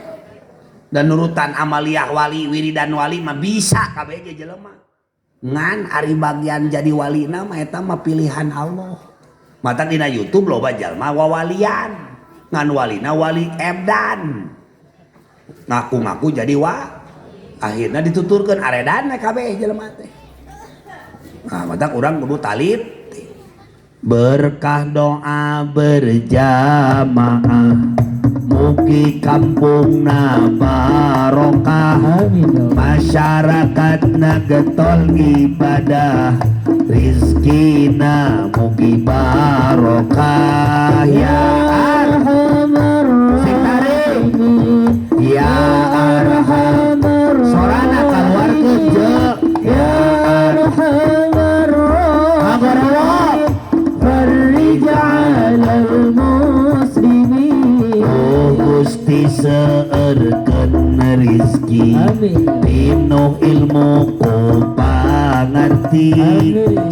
Speaker 1: Dan nurutan amaliyah wali, wiridan wali mah bisa kabeh ge jelema. Ngan ari bagian jadi wali mah eta mah pilihan Allah. Mata dina YouTube loba jalma wawalian. Ngan walina wali ebdan. Ngaku-ngaku jadi akhirnya dituturkeun aredan kabeh jelema teh. Nah, mata urang kudu talit. Berkah doa berjamaah mugi kampungna barokah, masyarakatna getol ibadah, rizkina mugi barokah. Ya arhamar rahimin, ya arhamar sorana keluar kerja, ya arhamar rahimin, farrijal muslimin. Oh Gusti seurkeun rizki, pinuh ilmu ku pangarti,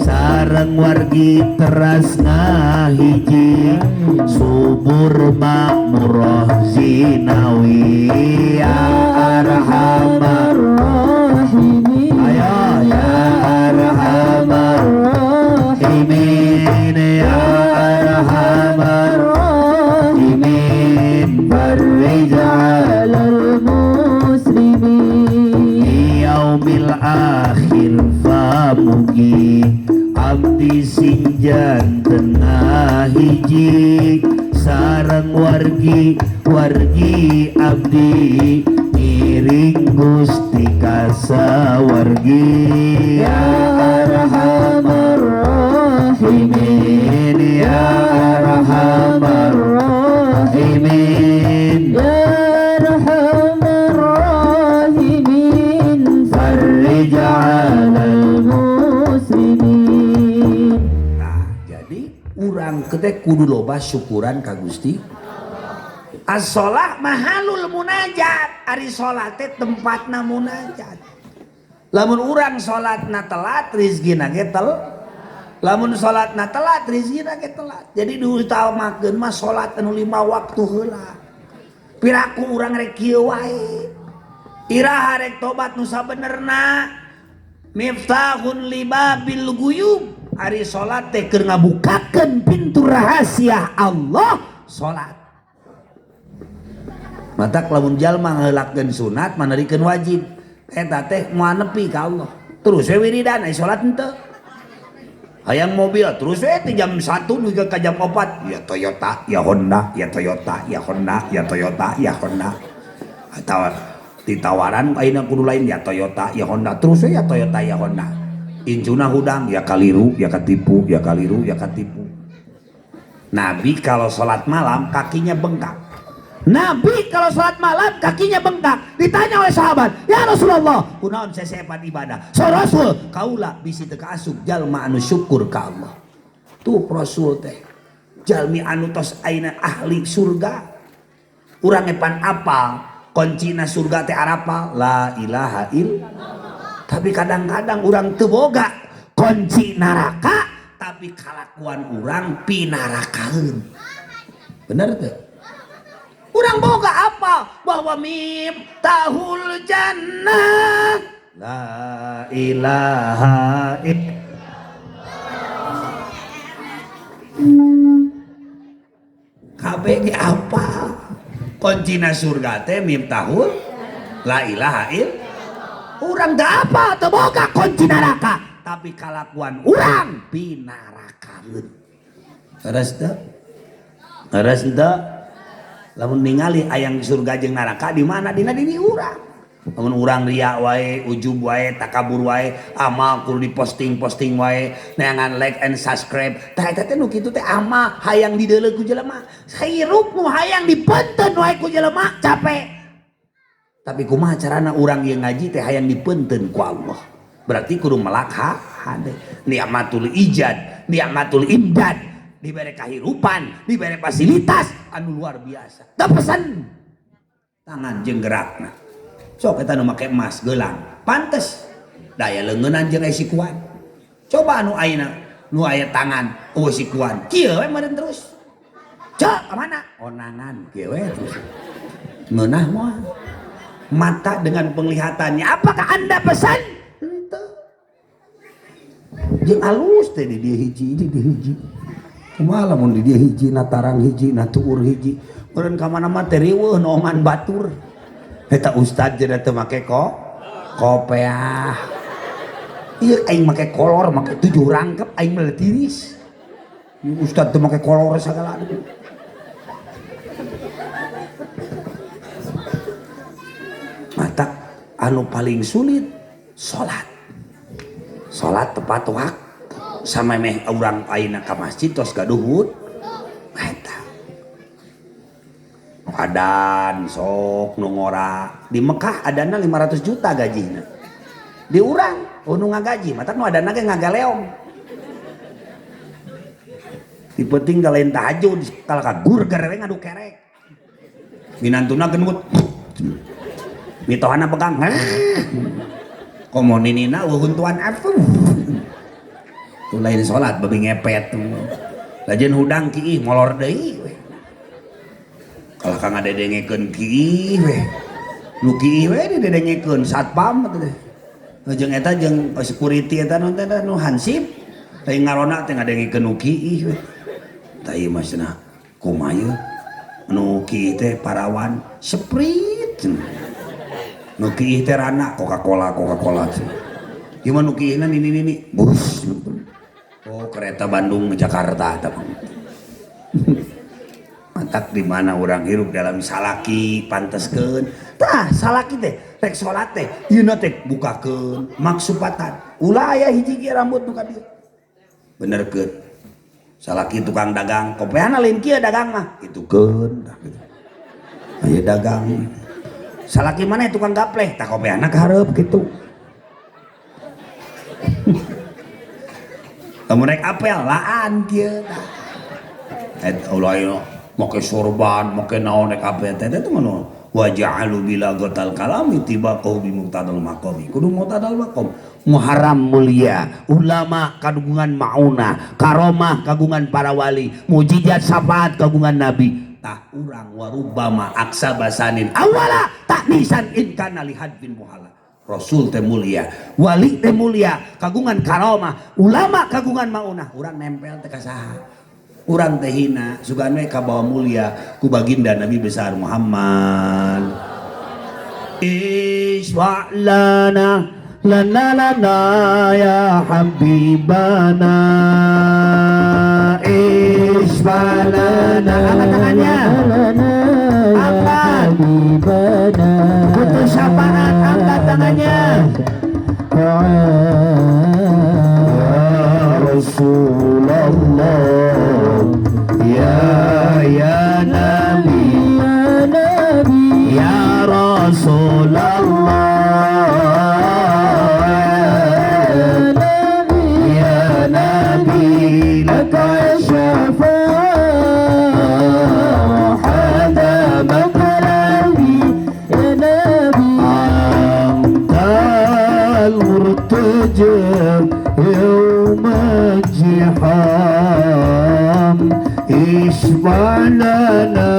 Speaker 1: sareng wargi teras ngahiji, subur makmurah zinawi. Ya arhamar rahimin, ayo ya arhamar rahimin, ya arhamar rahimin, farrijal muslimin. Yaumil akhir famugi abdi sing janten hiji, sareng wargi abdi giring Gusti kasawargi
Speaker 2: Ya Arhamar Rahimin
Speaker 1: ya Arhamar Rahimin
Speaker 2: Ya Arhamar Rahimin
Speaker 1: farij 'alal
Speaker 2: muslimin.
Speaker 1: Nah, jadi urang teh kudu loba syukuran ka Gusti. As-sholah mahalul munajat, ari sholat teh tempatna munajat. Lamun urang sholatna telat rizkina ge lamun sholatna telat rizkina ge telat. Jadi diutamakeun mah sholat anu 5 waktu heula. Piraku urang rek kieu wae. Iraha rek tobat nu sabenerna. Miftahun libabil guyub. Ari sholat teh keur ngabukakeun pintu rahasia Allah sholat. Mata lamun jalma ngeulakeun sunat manerikeun wajib eta teh moal nepi ka Allah terus we wiridan aya salat henteu hayang mobil terus we ti jam 1 nuju ka jam 4 ya Toyota ya Honda ya Toyota ya Honda ya Toyota ya Honda atawa ditawaran ayeuna kudu lain ya Toyota ya Honda terus we ya Toyota ya Honda incuna hudang ya kaliru ya katipu ya kaliru ya katipu. Nabi kalau salat malam kakinya bengkak. Nabi kalau sholat malam kakinya bengkak. Ditanya oleh sahabat, ya Rasulullah, kunaon sesepan ibadah? So Rasul, kaulah bisi teka asuk jalma anu syukur ka Allah. Tuh Rasul teh, jalmi anu tos aina ahli surga. Urang epan apal, kuncina surga teh arapal, la ilaha illallah. Tapi kadang-kadang urang teu boga kunci neraka, tapi kalakuan urang pinarakaeun. Bener teu? Urang boga apa bahwa miftahul jannah la ilaha illallah KBG apa kuncina surga teh miftahul la ilaha illallah. Urang da apa teu boga kunci neraka tapi kalakuan urang pinarakaeun. Leres teu? Leres teu? Lamun ningali ayang surga jeung neraka di mana dina diri urang. Lamun urang ria wae, ujub wae, takabur wae, amal kudu diposting-posting wae, neangan like and subscribe. Tah eta teh nu kitu teh amal hayang dideuleuh ku jelema. Hirup nu hayang dipeunteun wae ku jelema capek. Tapi kumaha carana urang ieu ngaji teh hayang dipeunteun ku Allah. Berarti kudu melak hade. Nikmatul ijad, nikmatul imdad. Diberi kehidupan, diberi fasilitas anu luar biasa. Tepesan tangan jeung gerakna. Sok eta nu make emas gelang, pantes daya leungeunnan jeung aya sikuan. Coba anu ayeuna nu aya tangan eueuh sikuan, kieu we meureun terus. Cek ka mana? Onangan kieu we terus. Meunah moal. Mata dengan penglihatannya, apakah Anda pesan? Henteu. Jeung alus teh di dieu hiji, di dieu hiji. Kumaha lamun di dia hiji na tarang hiji na tuur hiji meureun ka mana mah teh riweuh nongan batur eta ustad jeung teu make kopeah ieu aing make kolor make 7 rangkep aing mah tiris ieu ustad teu make kolor sagala mata anu paling sulit salat tepat waktu sama meh urang ayeuna ka masjid tos gaduhut eta adan sok nu ngora di Mekah adana 500 juta gajina di urang nu ngagaji mata nu adana ge ngagaleong di penting ka lain tahajud kala ka burger we ngadu kerek minantuna genut mitohana pegang komoninina wehuntuan afu tuh lain sholat babi ngepet tuh lajen hudang kiih molor deui we kalau kang ngadedengekeun kiih we nu kiih we didedengekeun satpam teh jeung eta jeung security eta nu hansip teh ngarona teh ngadengekeun nu kiih we tah ieu mah cenah kumaha nu kiih teh parawan Sprite nu kiih teh rana Coca-Cola gimana nu kiihna nini bus oh kereta Bandung ke Jakarta mantak di mana orang hirup dalam salaki panteskeun tah salaki teh rek salat teh ieu teh bukakeun maksupatan ulah aya hiji ge rambut nu ka dieu benerkeun salaki tukang dagang kopeana lain kieu dagang mah itukeun tah gitu aya dagang salaki mana tukang gapleh tah kopeana ka hareup kitu lamun rek apel laan kieu tah Allah ya make sorban make naon rek apel teh teh mah wa ja'alu bila gotal kalami tibaqahu bi muqtadal maqami kudu muqtadal maqam muharram mulia ulama kagungan mauna karomah kagungan para wali mujizat syafaat kagungan nabi tah urang warubama aksa basanin awala tahnisan in kana lihad bin muhala rasul teh mulia wali teh mulia kagungan karomah ulama kagungan mauna urang nempel teh ka saha urang teh hina sugan we ka bawa mulia ku baginda Nabi besar Muhammad iswa'lana lana lana ya habibana iswa'lana angkat tangannya angkat butuh syafaat angkat tangannya ya Rasulullah ya Nabi ya Rasulullah ya Nabi laka syafa'ah hada maqalabi ya Nabi antal murtajab يوم الجحام اشفع لنا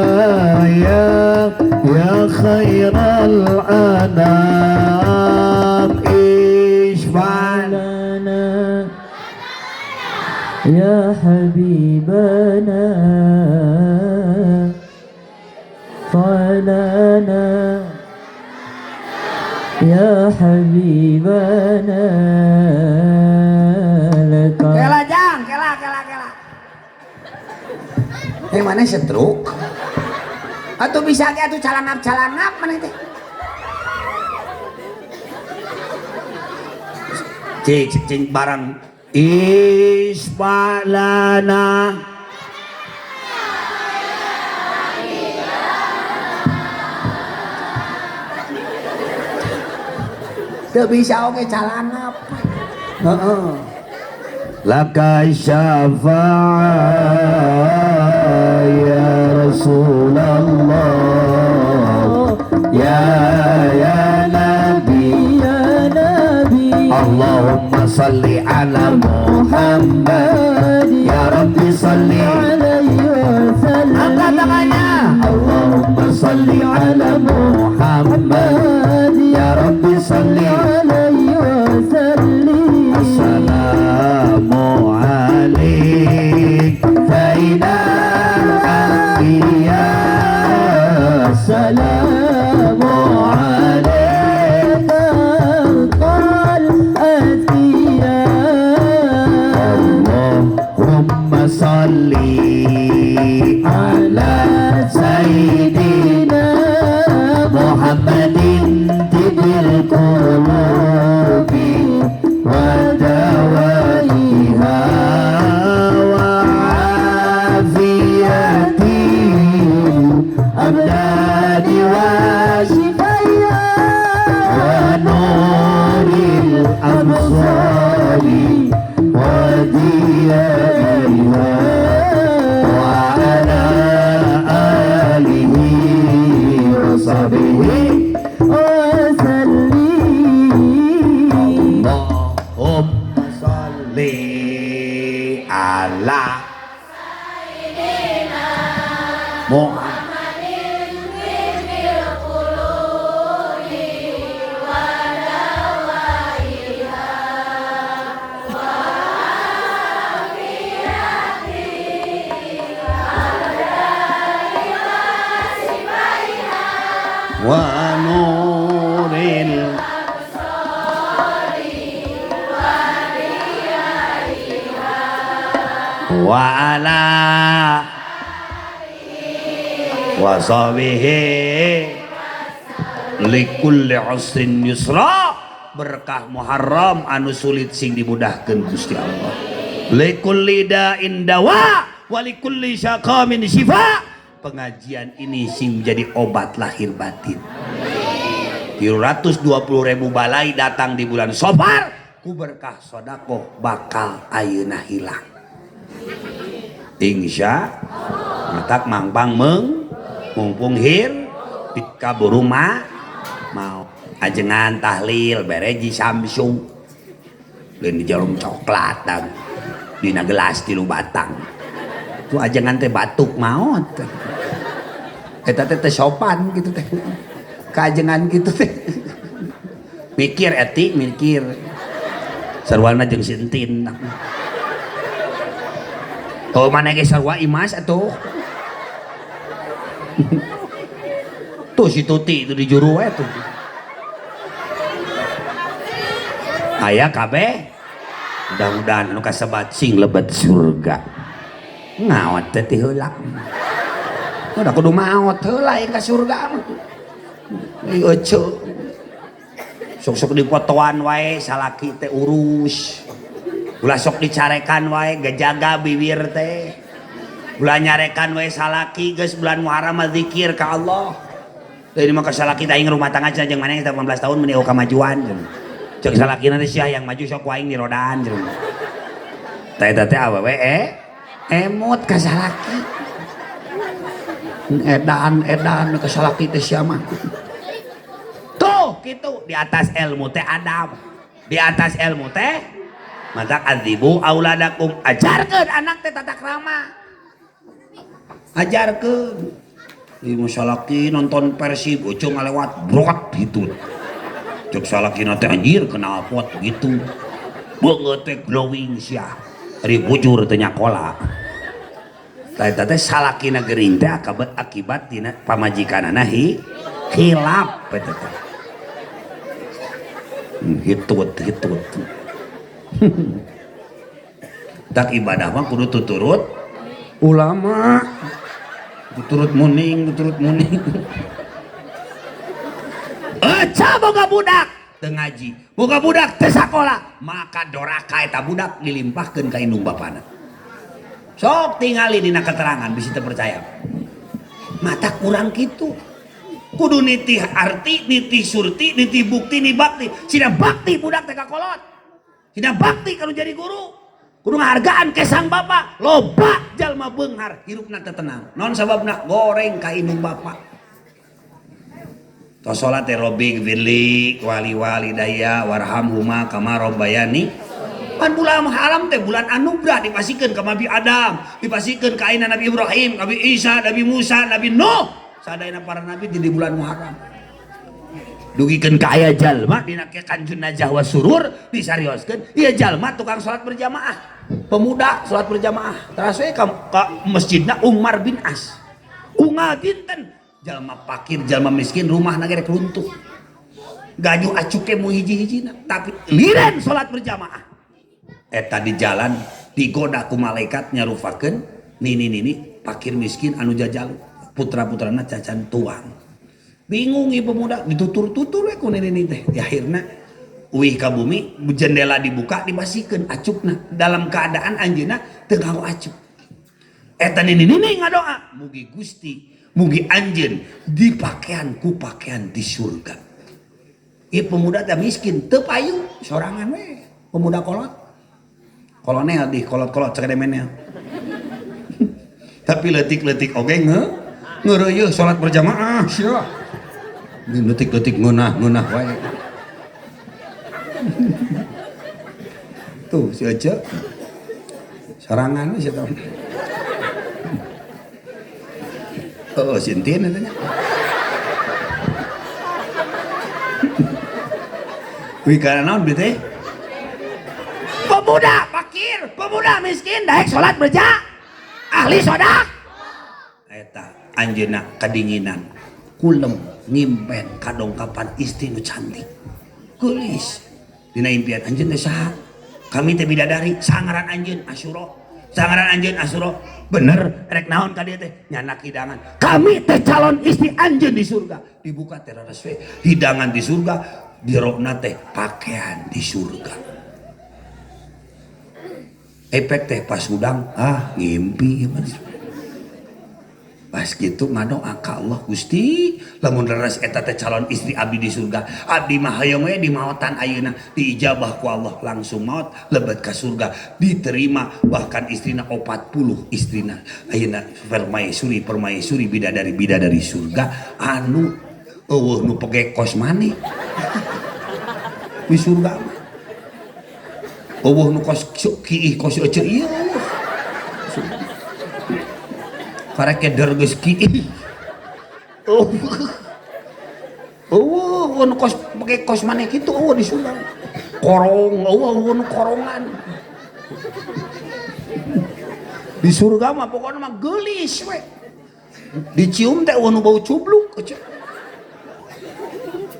Speaker 1: يا خير الأنام اشفع لنا
Speaker 2: يا حبيبنا فعلنا يا حبيبنا لك
Speaker 1: kela jang kela yang mana setruk atau bisa ke atuh calanap mana teh cing barang isbalana teu bisa oke calanap heeh laka syafa'ah ya Rasulullah ya Nabi Allahumma salli ala Muhammad ya Rabbi salli alaihi wasallam angkat tangannya Allahumma salli ala Muhammad ya Rabbi salli alaihi wasallam assalamu alaik fainal anbiya assalamu alaik qal asfiya Allahumma salli ala sayyidina Muhammadin tibil qulubi wa dawaiha wa afiyati abdani wa shifaiha wa nuril absari wa diyaiha wa ala alihi wa sahbihi Allahumma salli ala Sayyidina Muhammadin bil qulubi wa dawaiha wa afiyati wa nuril wa ala wasabihi likulli usrin yusra, berkah Muharram anu sulit sing dimudahkeun Gusti Allah. Likulli da'in dawa wa likulli syaqamin syifa, pengajian ini sing menjadi obat lahir batin. 320.000 balai datang di bulan Safar, ku berkah sedekah bakal ayeuna hilang. Insya matak mangpang mumpung hir pika buruma mau ajengan tahlil bereji Samsung dan di jarum coklat dan dina gelas 3 batang tu ajengan teh batuk maot eta teh sopan gitu teh kajengan gitu teh mikir etik mikir sarwana jeung sintin oh mana ge sarwa imas atuh tuh si Tuti itu di juru we tuh aya kabeh mudah-mudahan anu kasebat sing lebet surga ngawat teh ti heula udah kudu maot heula yang ka surga mah euceuk sok-sok dipotoan wae salaki teh urus ulah sok dicarekan wae gajaga bibir teh ulah nyarekan wae salaki geus bulan Muharram zikir ka Allah dari maka salaki teh aing rumah tangga jeung maneh 18 tahun meuni kamajuan jeung salaki nanti sia yang maju sok waing di rodaan jeung teh teh awewe emot ka salaki edan ka salaki teh sia mah tuh gitu di atas ilmu teh adab di atas ilmu teh mata adzibu auladakum ajarkeun anak teh tata krama ajarkeun di musalaki nonton Persib ujung ngalewat brot gitu cek salaki teh anjir kena pot gitu beungeut teh glowing sia ari bujur teh nyakola eta teh salakina geuring teh akibat tina pamajikanana hilap eta teh hitut tak ibadah mah kudu tuturut ulama tuturut muning aca boga budak teu ngaji boga budak teu sakola maka doraka eta budak dilimpahkeun ka indung bapana sok tingali dina keterangan bisa teu percaya mata kurang kitu kudu nitih arti nitih surti nitih bukti nitih bakti sina bakti budak teh kakolot sina bakti kalau jadi guru kudu ngahargaan ke sang bapa loba jalma beunghar hirupna teh tenang non sababna goreng ka indung bapa tos salat teh robbi firli wali daya warhamhuma kama rabbayani pan bulan Muharram teh bulan anugerah dipasikeun ka Nabi Adam dipasikeun ka ayeuna Nabi Ibrahim Nabi Isa Nabi Musa Nabi Nuh sadayana para nabi di bulan Muharram dugikeun ka aya jalma dina kanjun najah wa surur disarioskeun ieu jalma tukang salat berjamaah pemuda salat berjamaah teras we ka masjidna Umar bin As unggal dinten jalma fakir jalma miskin rumahna ge rek runtuh gajuh acuke mu hiji-hijina tapi liren salat berjamaah eta di jalan digoda ku malaikat nyarufakeun nini fakir miskin anu jajalu putra-putrana cacan tuang bingung ieu pemuda ditutur-tutur we ku nini teh di akhirna uih ka bumi jendela dibuka dibasikeun acupna dalam keadaan anjeunna teu nganggo acup eta nini ngadoa mugi Gusti mugi anjeun dipakaian ku pakaian di surga ieu pemuda teh miskin teu payu sorangan we pemuda kolonel di kolot-kolot cekedemennya tapi letik-letik oge ngeureuy salat berjamaah sia letik-letik ngeunah wae tuh si Ece sorangan we sia tah sintin eta nya wih kana naon bi teh pemuda fakir pemuda miskin daek salat berjamaah ahli sodak eta anjeunna kadinginan kulem ngimpen kadongkapan istri nu cantik geulis dina impian anjeun teh saha kami teh bidadari sangaran anjeun Asyura sangaran anjeun Asuro bener rek naon ka dieu teh nyanak hidangan kami teh calon istri anjeun di surga dibuka teh raras we hidangan di surga dirokna teh pakaian di surga efek teh pas udang ngimpi pas gitu ngadoa ka Allah Gusti lamun leres eta teh calon istri abdi di surga abdi mah hayang we di maotan ayeuna diijabah ku Allah langsung maot lebet ka surga diterima bahkan istrina 40 istrina ayeuna permaisuri bidadari surga anu eueuh nu pege kos maneh di surga mah eueuh nu kos kiih kos ece ieu parake dergeus kiih oh nu kos pake kos maneh kitu di surga korong nu korongan di surga mah pokoknya mah geulis we dicium teh nu bau cubluk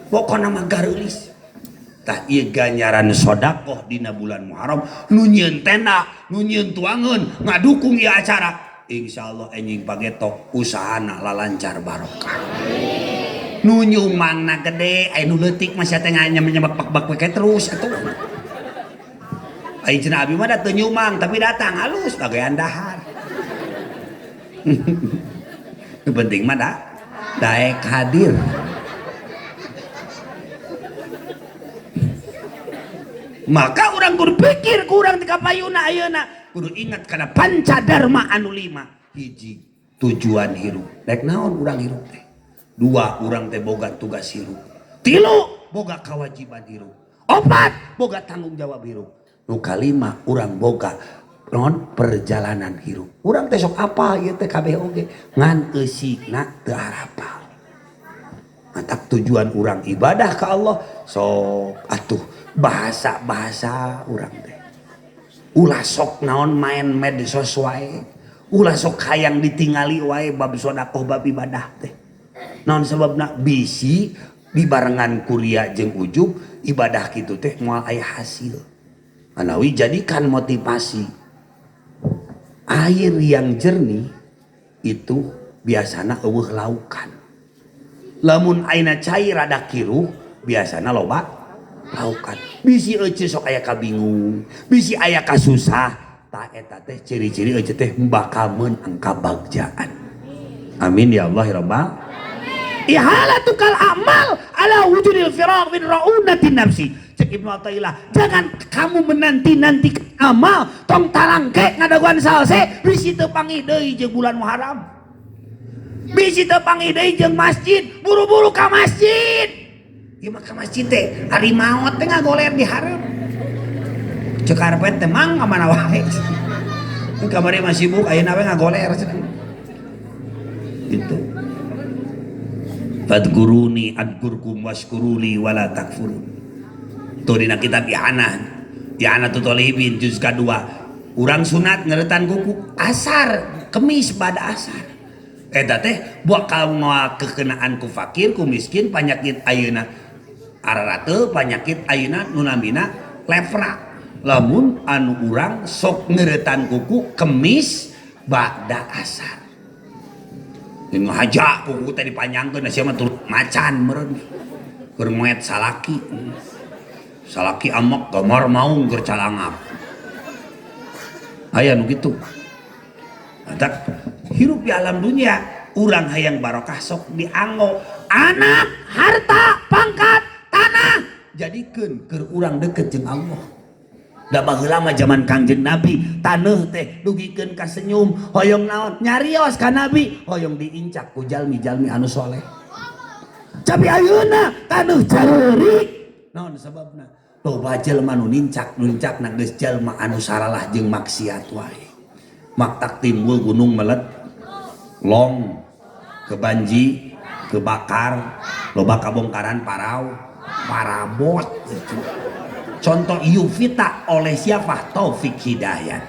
Speaker 1: pokoknya mah gareulis tah ieu ganjaran sedekah dina bulan Muharram nu nyieun tenda nu nyieun tuangeun ngadukung ieu acara insyaallah enjing pagetok usahana lalancar barokah nu nyumangna gede aya nu leutik mah sia teh nyembak-bak we terus atuh ai cenah abi mah da teu nyumang tapi datang halus bagean dahar nu penting mah daek hadir maka urang kudu pikir ku urang ti kapayuna ayeuna kudu ingat kana pancadharma anu 5 hiji tujuan hirup rek naon urang hirup teh 2 urang teh boga tugas hirup 3 boga kewajiban hirup 4 boga tanggung jawab hirup nu kalima urang boga non perjalanan hirup urang teh sok apa ieu teh kabeh oge ngan eusigna teu harapal matak tujuan urang ibadah ka Allah sok atuh bahasa urang teh ulah sok naon main medsos wae ulah sok hayang ditingali wae bab sedekah bab ibadah teh naon sababna bisi dibarengan kuliah jeung ujub ibadah kitu teh moal aya hasil anawi jadikan motivasi air yang jernih itu biasana eueuh laukan lamun aina cair rada kiruh biasana loba laukan bisi ece sok aya kabingung bisi aya kasusah tak eta teh ciri-ciri ece teh bakal meunang kabagjaan amin ya Allah ya rabbal ihalatukal amal ala wujudil firaq min raunatin nafsi cek Ibnu Athaillah jangan kamu menanti-nanti amal tong talangke ngadaguan salse bisi teu panggih deui jeung bulan Muharram bisi teu panggih deui jeung masjid buru-buru ka masjid ieu mah ka masjid teh ari maot teh ngagoler di hareup cek karpet teh mang ka mana wae kamari mah sibuk ayeuna we ngagoler gitu fadkuruni adkurkum washkuruli wala takfurun tuh dina kitab I'anatul Thalibin juz kedua urang sunat ngeuretan kuku asar kemis pada asar eta teh bakal kekenaan ku fakir ku miskin panyakit ayeuna ararate panyakit ayeuna nu namina lepra lamun anu urang sok ngeuretan kuku kemis bada asar nu haja kuku teh dipanjangkeun sia mah turut macan meureun keur moet salaki amek gamar maung keur calangap aya nu kitu atak hirup di alam dunia urang hayang barokah sok dianggo anak harta pangkat tanah jadikeun keur urang deket jeung Allah da baheula mah zaman Kangjeng Nabi taneuh teh dugikeun ka senyum hoyong naon nyarios ka Nabi hoyong diincak ku jalmi-jalmi anu soleh tapi ayeuna taneuh careurik naon sababna loba jelema nu nincakna geus jalma anu saralah jeung maksiat wae maktak timbul gunung melet long kebanji kebakar loba kabongkaran parabot contoh Yuvita oleh siapa Taufik Hidayat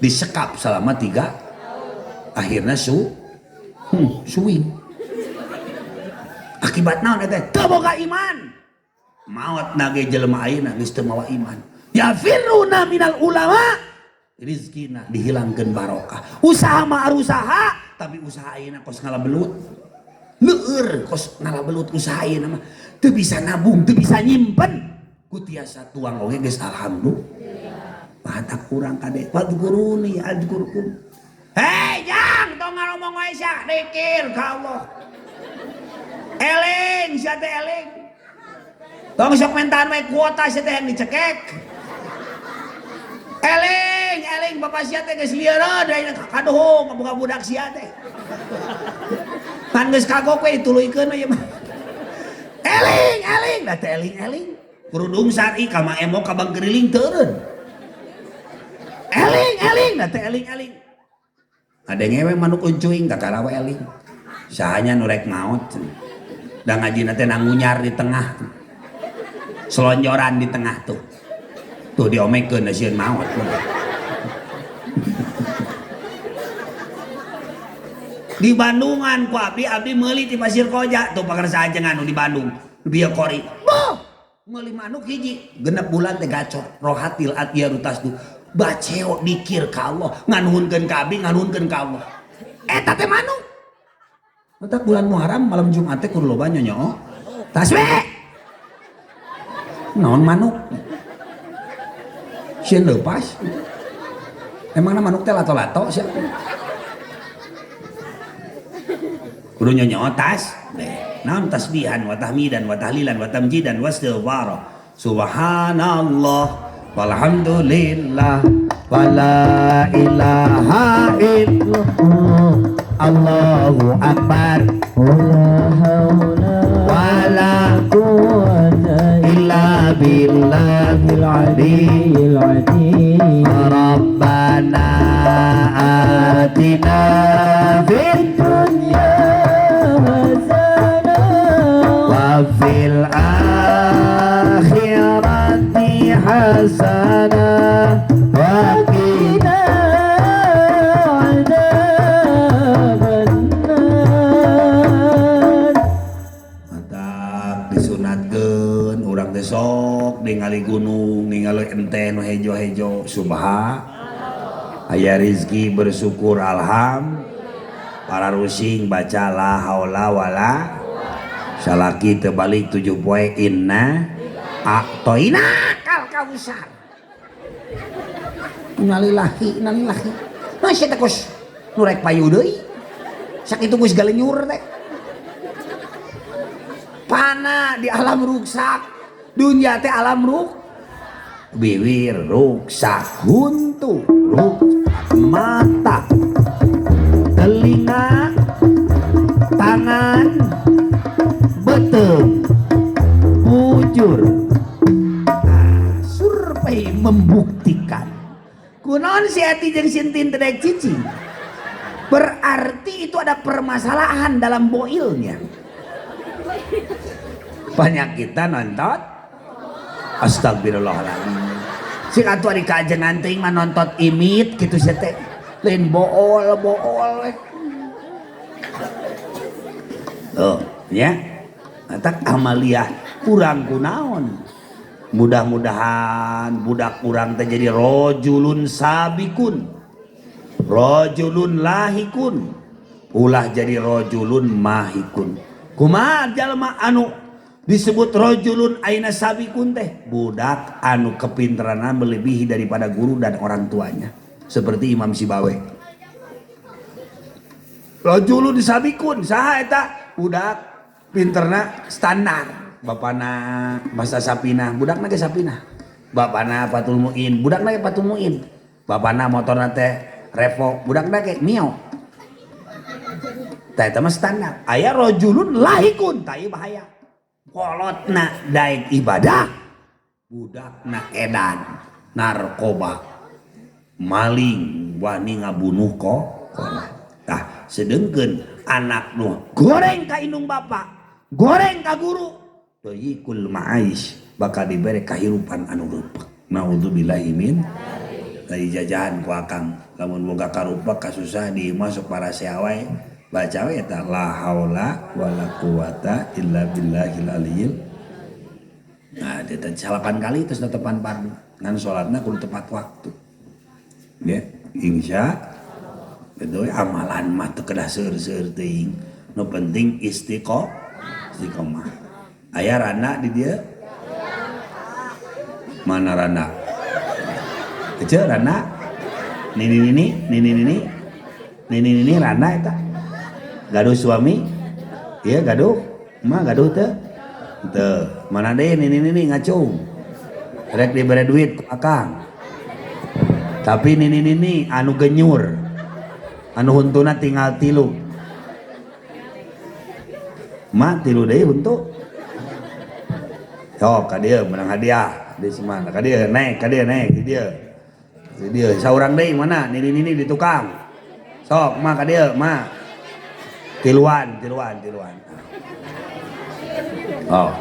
Speaker 1: disekap selama 3 akhirnya suwing akibat naon eta teu boga iman maot nage jelema ayeuna geus teu mawa iman yafiruna minal ulama rizkina dihilangkeun barokah. Usaha mah usaha tapi usaha ayeuna kos ngalabelut leur, kos ngalabelut usaha ayeuna mah teu bisa nabung, teu bisa nyimpen ku tiasa tuang oge geus alhamdulillah. Patak kurang kade wadkuruni adkurkum. Hei jang tong ngomong wae sia dikir ka Allah. Eling sia teh eling. Tong sok mentaan wae kuota sia teh yang dicekek. Eling bapak sia teh geus lieureun da kadohong boga budak sia teh. Pan geus kagok we dituluykeun ieu mah. Eling da teh eling. Kerudung sari ka maemo ka bang keriling teureun. Eling da teh eling. Ade ngewe manuk uncuing ka karawa eling. Sahanya nu rek maot. Da ngajina teh nangunyar di tengah. Selonjoran di tengah tuh. Tuh diomekeun da sieun maot. Di Bandungan ku abdi meuli ti Pasir Koja tuh pakarsa ajengan nu di Bandung. Bieu kori. Boh, meuli manuk hiji, 6 bulan teh gacor. Rohatil atyaru tasdu. Baceo dikir ka Allah, nganuhunkeun ka abdi, nganuhunkeun ka Allah. Eta teh manuk. Eta bulan Muharram malam Jumat teh kudu loba nyonyo. Tasbih. Naon manuk? Sieun leupas. Emangna manuk teh lato-lato sia. Kudu nyonyo tas. Naon tasbihan wa tahmidan wa tahlilan wa tamjidan wa istighfar. Subhanallah walhamdulillah wala ilaha illallah Allahu akbar wala quwwata illa billahil aliyyil azim rabbana atina fid dunya hasanah wa fil akhirati hasanah wa qina adzabannar. Mantap disunatkeun urang teh sok ningali gunung ningali ente nu hejo-hejo subhanallah. Aya rezeki bersyukur alhamdulillah. Para rusing baca la haula wala salaki teu balik 7 poe inna a'toina kal kausar. Innalillahi nah sia teh kos nu rek payu deui sakitu geus galenyur teh pana di alam ruksak dunya teh alam biwir ruksak huntu ruksak mata telinga tangan betul bujur survei membuktikan kunaon si hati jeung sintin tedek cicing berarti itu ada permasalahan dalam boilnya. Banyak kita nonton astagfirullahaladzim sing atuh ari kaajengan teuing mah nonton imit kitu sia teh lain bool oh ya atak amaliyah kurang kunaon. Mudah-mudahan budak kurang teh jadi rojulun sabikun rojulun lahikun ulah jadi rojulun mahikun. Kumaha jalma anu disebut rojulun aina sabikun teh budak anu kepinteranna melebihi daripada guru dan orang tuanya seperti Imam Sibawe. Rojulun sabikun saha eta budak pinterna standar. Bapana bahasa Sapinah, budakna ge Sapinah. Bapana Fatul Muin, budakna ge Fatul Muin. Bapana motorna teh Revo, budakna ge Mio. Tah eta mah standar. Aya rojulun lahikun, tah ieu bahaya. Kolotna daek ibadah, budakna edan, narkoba, maling, wani ngabunuh kok. Tah sedengkeun anak nu goreng ka indung bapa, goreng ka guru. Toyikul ma'aish bakal diberi kehidupan anu rupak. Naudzubillahi min dari jajahan ku akang lamun boga karupak kasusah dimasuk para seawai baca we eta la haula wala quwata illa billahil aliyyil Nah, dia 8 kali terus tetepan fardu. Ngan sholatna kudu tepat waktu. Ya, insya betul amalan mah teu kedah seueur-seueur teuing. Nu penting istiqomah. Aya rana di dia? Mana rana? Kecil rana? Nini rana eta. Gaduh suami? Iya gaduh. Mah gaduh teu? Teu. Mana deh nini ngacung. Rek dibere duit ku akang. Tapi nini anu genyur. Anu huntuna tinggal 3. Mak 3 deui huntu. Sok ka dieu menang hadiah. Di semana ka dieu naik di dieu. Di dieu saurang deui mana nini di tukang. Sok mak ka dieu mak. Tiluan. Oh.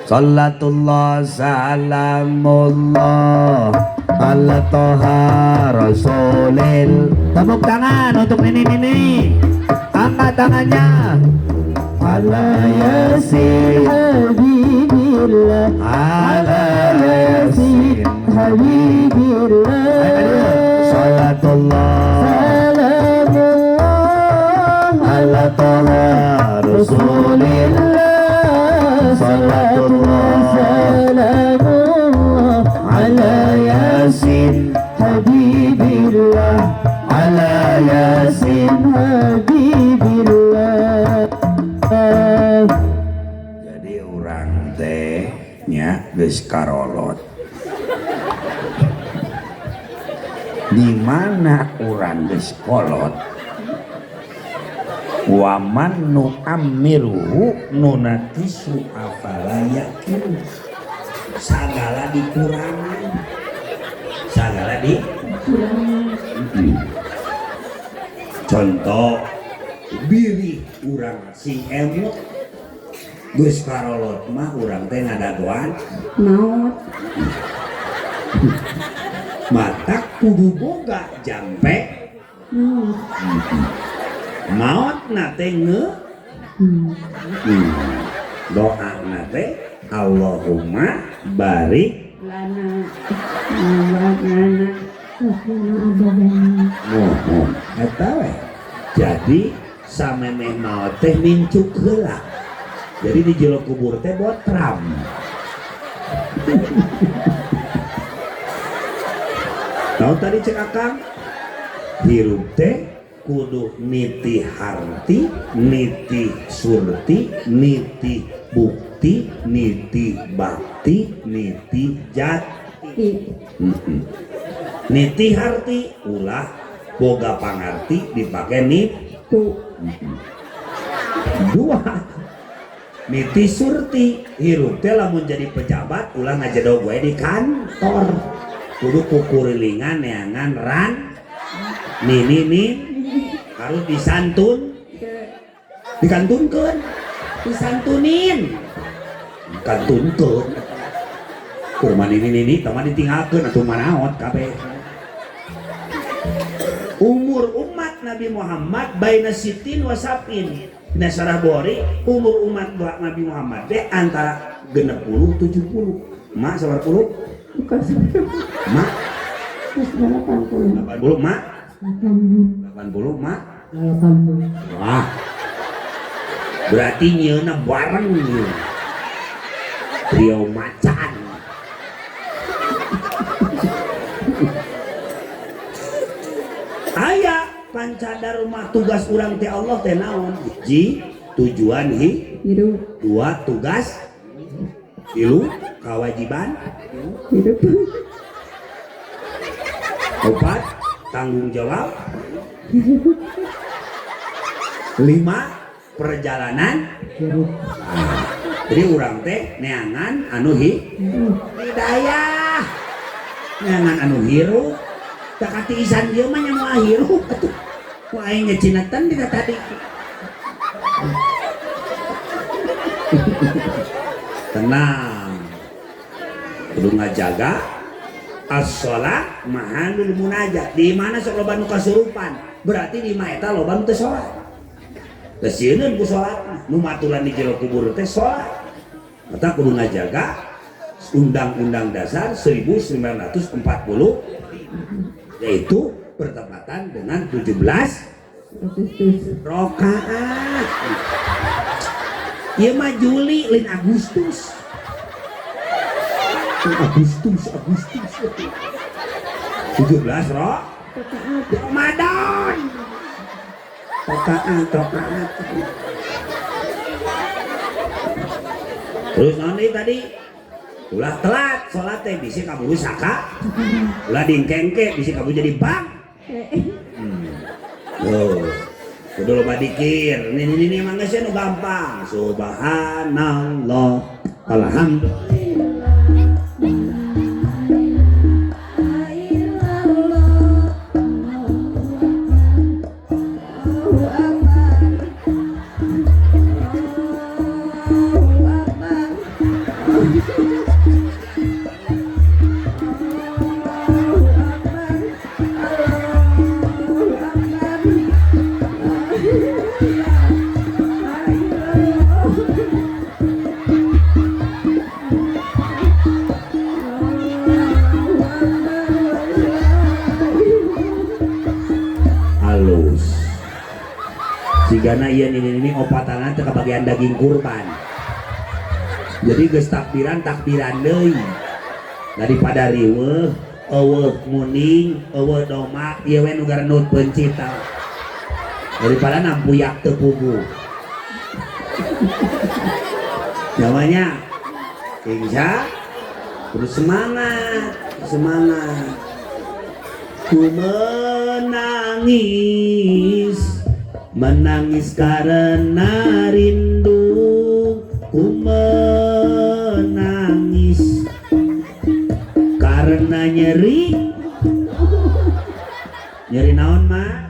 Speaker 1: Sallatullah salamullah ala toha rasulil. Tepuk tangan untuk ini. Angkat tangannya. Ala yasin
Speaker 2: habibillah
Speaker 1: ala yasin
Speaker 2: habibillah
Speaker 1: Salatullah
Speaker 2: salamullah
Speaker 1: ala toha rasulillah. Salatullah
Speaker 2: salamullah
Speaker 1: ala yasin
Speaker 2: habibillah
Speaker 1: ala yasin.
Speaker 2: habibillah.
Speaker 1: Jadi orang teh nya geus karolot. Di mana orang geus kolot? Waman nu amiruhu nunatisu afala yakin. Sagala dikurangan. Sagala Contoh biri urang sing emut geus karolot mah urang teh ngadagoan
Speaker 3: maut
Speaker 1: matak kudu boga jampe maut nate doa nate Allahumma barik
Speaker 3: lana abadana
Speaker 1: eta we. Jadi samemeh maot teh mincuk heula. Jadi di jero kubur teh botram. Tahu tadi cek akang hirup teh kudu niti harti, niti surti, niti bukti, niti bakti, niti jati. Niti harti ulah boga pangarti dipake nitu. 2 niti surti hirup teh lamun jadi pejabat ulah ngajedog we di kantor kudu kukurilingan neangan ran nini harus dikantunkeun disantunin kantunkeun kurma nini tama ditinggalkeun atuh manaot kabeh. Umur umat Nabi Muhammad baina sitin wasapin. Nasarah bori umur umat Nabi Muhammad teh antara 60 70. Mak sabar 10? Mak 80 mak 80 mak 80. Wah. Berarti nyeuna bareng nih. Trio macan. Aya pancada rumah tugas urang teh Allah teh naon? 1 tujuan hidup, 2 tugas, 3 kewajiban hidup, 4 tanggung jawab, 5 perjalanan hidup. Jadi urang teh neangan anu hidayah, neangan anu hirup. Takati isan dia mah yang mau hirup atuh. Ku aing ngecinatan dina tadi. Tenang. Kudu ngajaga as-shalah mahalul munajat. Di mana sok loba nu kasurupan? Berarti di mana eta loba nu teu salat. Teu sieun ku salat nu matulan di jero kubur teh salat. Eta kudu ngajaga Undang-Undang Dasar 1940 yaitu bertepatan dengan 17
Speaker 3: Agustus.
Speaker 1: rokaat. Ieu mah Juli lain Agustus. Agustus 17 Ramadan. Rokaat. Terus nanti tadi ulah telat sholat teh bisa kaburu saka, ulah dingkengke bisa kaburu jadi bang. Kudu loba dikir. Ini emang geus nu gampang. Subhanallah, alhamdulillah. Sigana iya ini opatan teh kebagian daging kurban. Jadi geus takbiran deui. Daripada riweuh, eueuh muning, eueuh doma, ieu we nu garneut pencita. Daripada nampuyak teu pugu. Namanya Insya kudu semangat. Ku menangis karena rindu, ku menangis karena nyeri naon mah?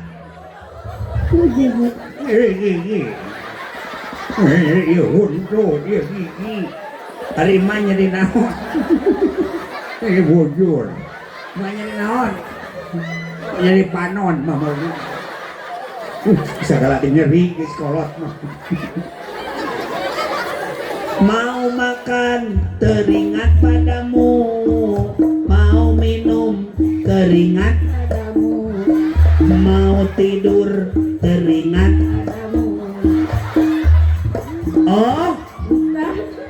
Speaker 1: Hari mah nyeri naon? Bujur mah nyeri naon? Nyeri panon mah segala nyeri di sekolah mah. Mau makan teringat padamu, mau minum teringat padamu, mau tidur teringat padamu. Oh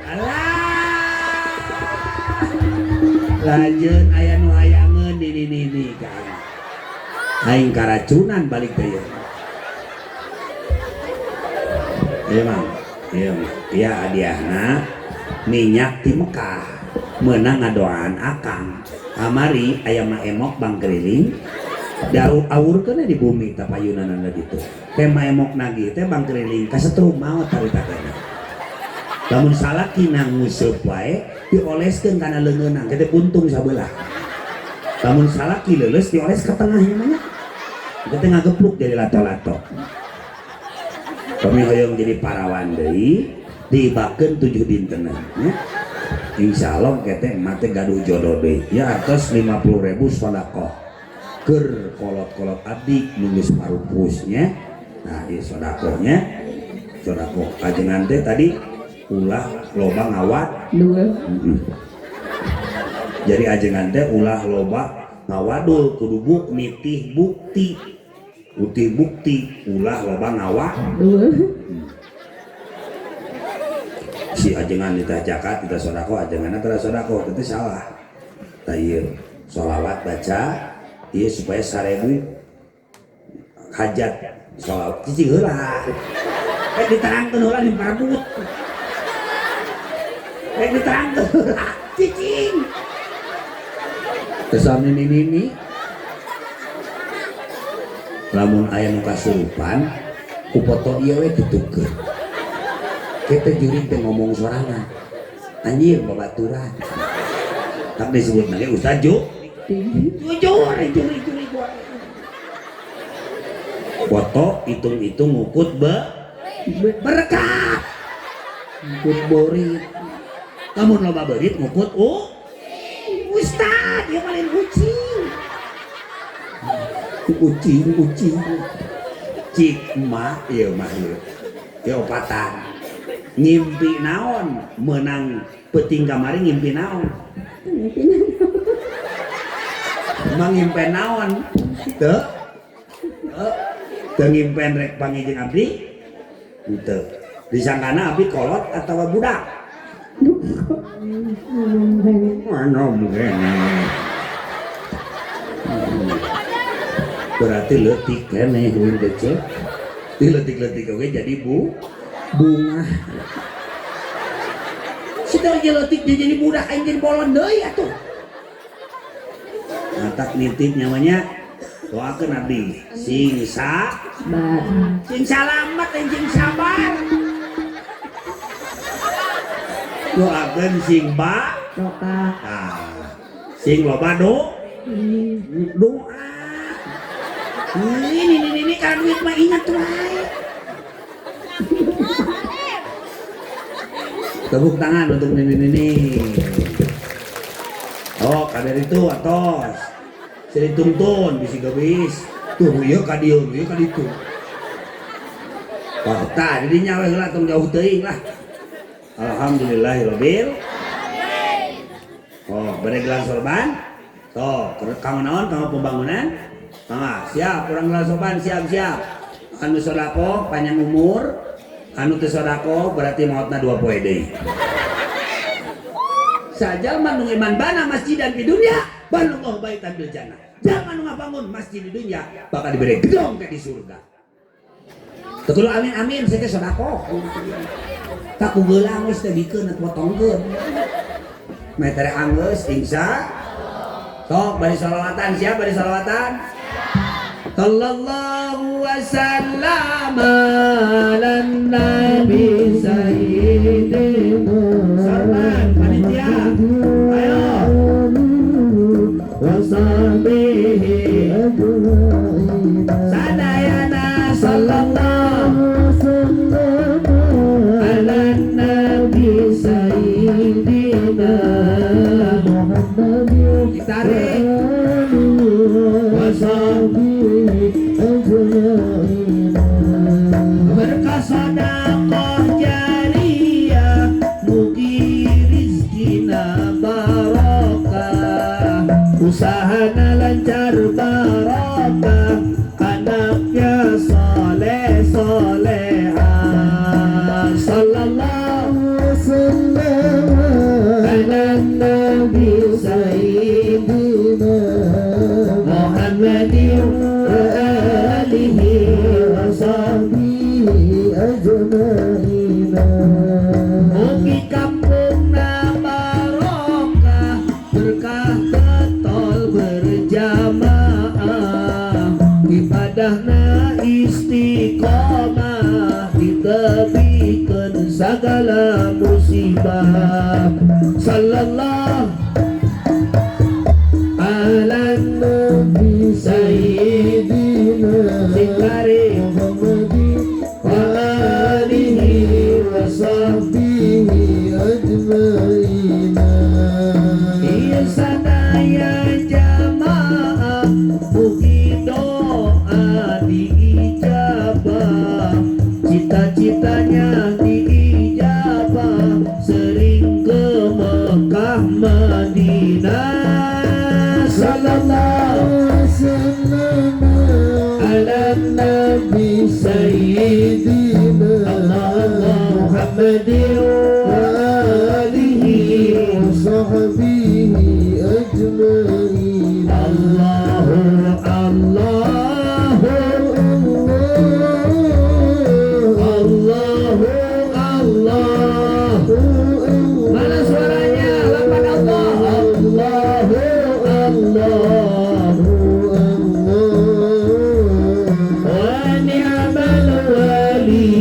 Speaker 1: alah lanjut aya nu hayangeun ini kan aing karacunan balik deui. Iya hadiahna minyak di Mekah menang ngadoaan akang kamari aya mah emok bang keliling daru awurkeun di bumi tapayunan gitu teh mah emok nagi teh bang keliling kasetrum maot tari-tarina lamun salaki nang nguseup wae dioleskeun kana leungeunna teh puntung sabelah lamun salaki leuleus dioles ka tengahnya mah teh ngagepluk jadi lato-lato. Kami hoyong jadi parawan deui dibakeun 7 dinten nya. Insyaallah kete mate gaduh jodoh deui. Ya atas 50.000 sedekah. Keur kolot-kolot abdi nulis parupusnya. Nah, ieu sedekahnya. Sedekah ajengan teh tadi ulah loba ngawat 2. Jadi ajengan teh ulah loba ngawadul kudu nitih bukti. Utih bukti ulah loba ngawa si ajengan ditah jakat kita sodako ajengan tara sodako itu salah tah ieu sholawat baca ieu supaya 1000 hajat sholawat cicing heula diterangkeun heula di parabut diterangkeun heula cicing kesan ini lamun aya nu kasurupan ku foto ieu we ditukeun kita jurig teh ngomong sorangan anjir babaturan tak disebut lagi Ustaz Ju jujur foto hitung-hitung ngukut berkah ngukut borit lamun loba berit ngukut Ustaz yang paling kucing cik emak ieu mah ieu opatan ngimpi naon menang Peting kamari ngimpi naon? Emang ngimpen naon? Teu? Teu ngimpen rek pangijing abdi? Teu. Disangkana abdi kolot atau budak? Mana begini? Berarti letik kan nih huin kecil. Di letik-letik oke jadi bunga. Sudah letik dia jadi budak aing jadi bolon deui atuh. Matak nitip namanya doakeun abdi sing salamet dan sing sabar. Doakeun sing
Speaker 3: Doa.
Speaker 1: Sing loba doa. Ini kan duit mah ingat wae. Tepuk tangan untuk ini. Oh, kader itu atos. Seri tuntun bisi gabis. Tuh ieu ka dieu, ieu ka ditu. Wah, tah di dinya we heula tong jauh teuing lah. Alhamdulillahirabbil alamin. Oh, bere gelang sorban. Toh, kang naon kang pembangunan? Siap, orang gelang sorban siap. Anu sodako panjang umur, anu teu sodako berarti mautna 2 poe deui. Saja manu iman bana masjidan di dunia, banullah baitan bil jannah. Jangan ngabangun masjid di dunia, bakal diberi gedung ke di surga. Betul amin saya sodako. Tak kugelang geus teh bikeun at potongkeun. Metere anggeus insya. Sok bari salawatan, siap bari salawatan. Sallallahu wasallam ala nabi sayyidina. Sarman panitia. Ayo. Wasahbihi sadayana sallallahu ala nabi sayyidina Muhammad. Ditarik. Berkah sedekah jariyah, mugi rizkina barokah, usahana lancar barokah, anaknya soleh solehah. Sallallahu wasallam ala nabi sayyidina Muhammadin wa alihi wa sahbihi ajma'in. Mugi kampungna barokah, berkah ketol berjamaah, ibadahna istiqomah, ditebikeun segala musibah. Sallallahu ala nabi sayyidina Muhammadin wa alihi wa sahbihi ajma'in. Iya sadaya jamaah, mugi doa diijabah, cita-citanya diijabah, sering ke Mekah Madinah. Sallallahu wasallam ala nabi sayyidina Muhammadin wa alihi wa sahbihi ajma'in. Allahu Allahu Allahu Allahu. Mana suaranya? Lapan Allah. Allahu Allahu wa ni'mal wali.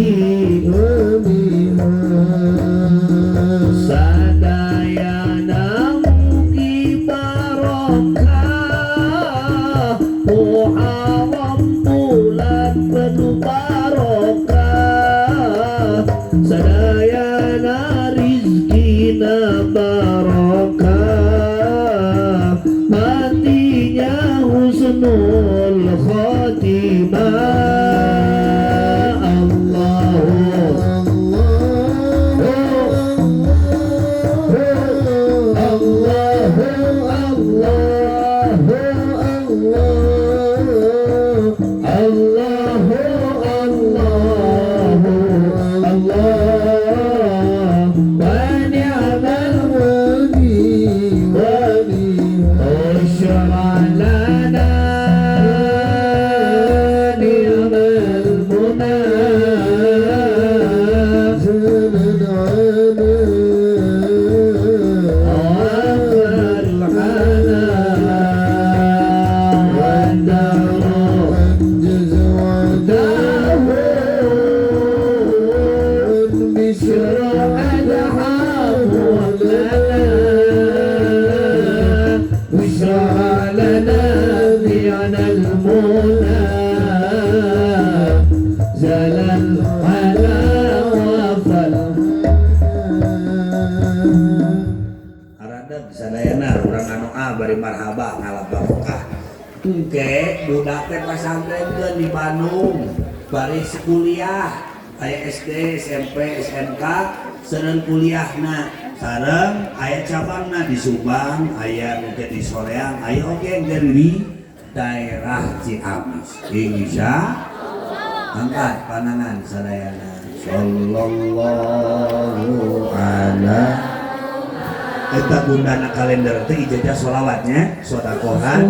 Speaker 1: Sadayana mugi barokah, Muharram bulan penuh barokah, sadayana rizkina barokah, matinya husnul khatimah. Allahu Engke budak teh pasantren ke di Bandung baris kuliah aya SD, SMP, SMK sareng kuliahna sareng aya cabangna di Subang aya mungkin di Soreang aya oge di daerah Ciamis insya angkat panangan sadayana sallallahu alaihi eta bundana kalender teh ijazah sholawatnya sodakohan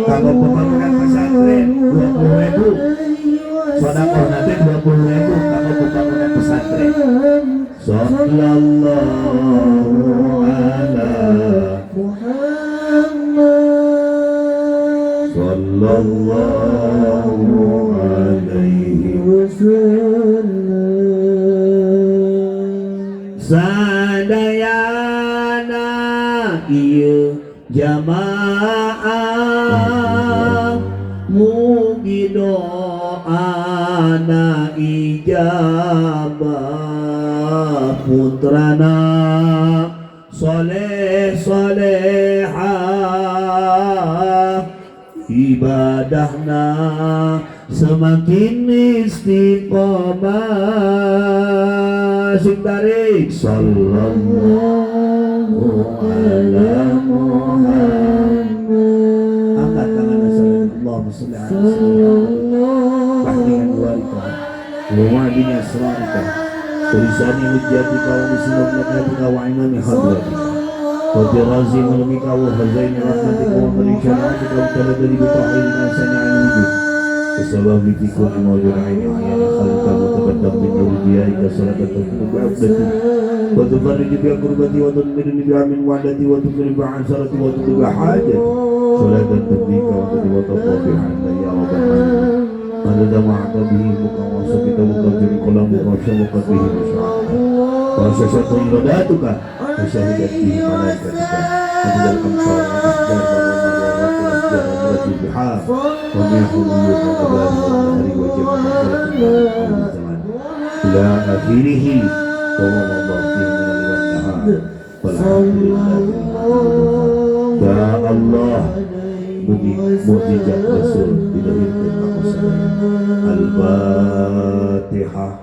Speaker 1: kanggo pembangunan pesantren 20.000 sodakohan teh 20.000 kanggo pembangunan pesantren sallallahu ala Muhammad sallallahu alaihi wasallam sadayana ieu jamaah mugi doana ijabah putrana soleh solehah ibadahna semakin istiqomah sing tarik sallallahu ala Muhammad angkat tangan Allahumma sholli ala sayyidina wa dini asrarika tulisani hujjatika wa muslimatika wa imami hadratika wa birazi mulmika wa hazaini rahmatika wa barishanatika wa taladari bitahirina sani'al wujud sebab fikul mawjud aini ayana khalqa mutaqaddam min awliyaika salatan tuqaddati wa tufarriju bi qurbati wa tudmiru bi amin wa'dati wa tukrimu bi ansarati wa tudbi hajati salatan tubika wa tudbi wa taqabi anna ya rabbal alamin madada ma'ata bihi muka wa sabita muka jiri kolam wa syamuka bihi masyarakat wa syashatu iradatuka wa syahidat bihi malaikatika madadal kamsar wa asjar بحار ومياه الوجود والأبار والنهر وجمع الزمان إلى آخره وهو الله فيه من الليل والنهار والحمد لله يا الله mujizat Rasul dilahirkan maksudnya Al-Fatihah.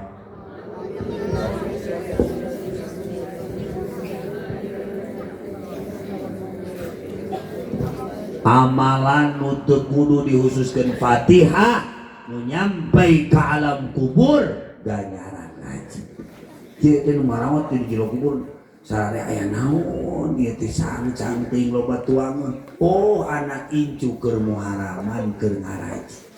Speaker 1: Amalan nutup kudu dihususkan Fatihah nu nyampai ke alam kubur ganjaran ngaji. Ieu teh nu marawat di jero kubur sarare aya naon ieu teh canting loba tuangan. Oh anak incu keur muharaman keur ngaraji.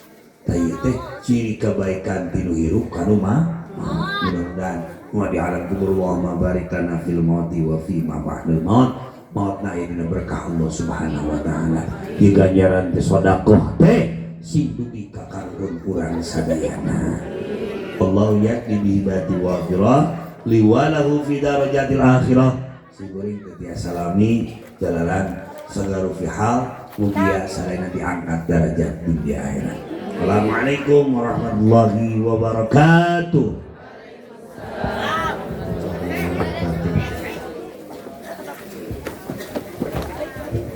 Speaker 1: Tah ieu teh ciri kebaikan tinu hirup kanu mah mudah-mudahan di alam kubur wa ma barikana fil mauti wa fi ma ba'dal maut. Mautna ini berkah Allah subhanahu wa ta'ala di ganjaran teh sedekah teh sing dugi ka kanggoon urang sadayana. Allah yakni bi hibati wa firah liwalahu fi darajatil akhirah siguring teh tiasa salami jalalan sagaru fi hal mugia sarena diangkat derajat di akhirat. Assalamualaikum warahmatullahi wabarakatuh.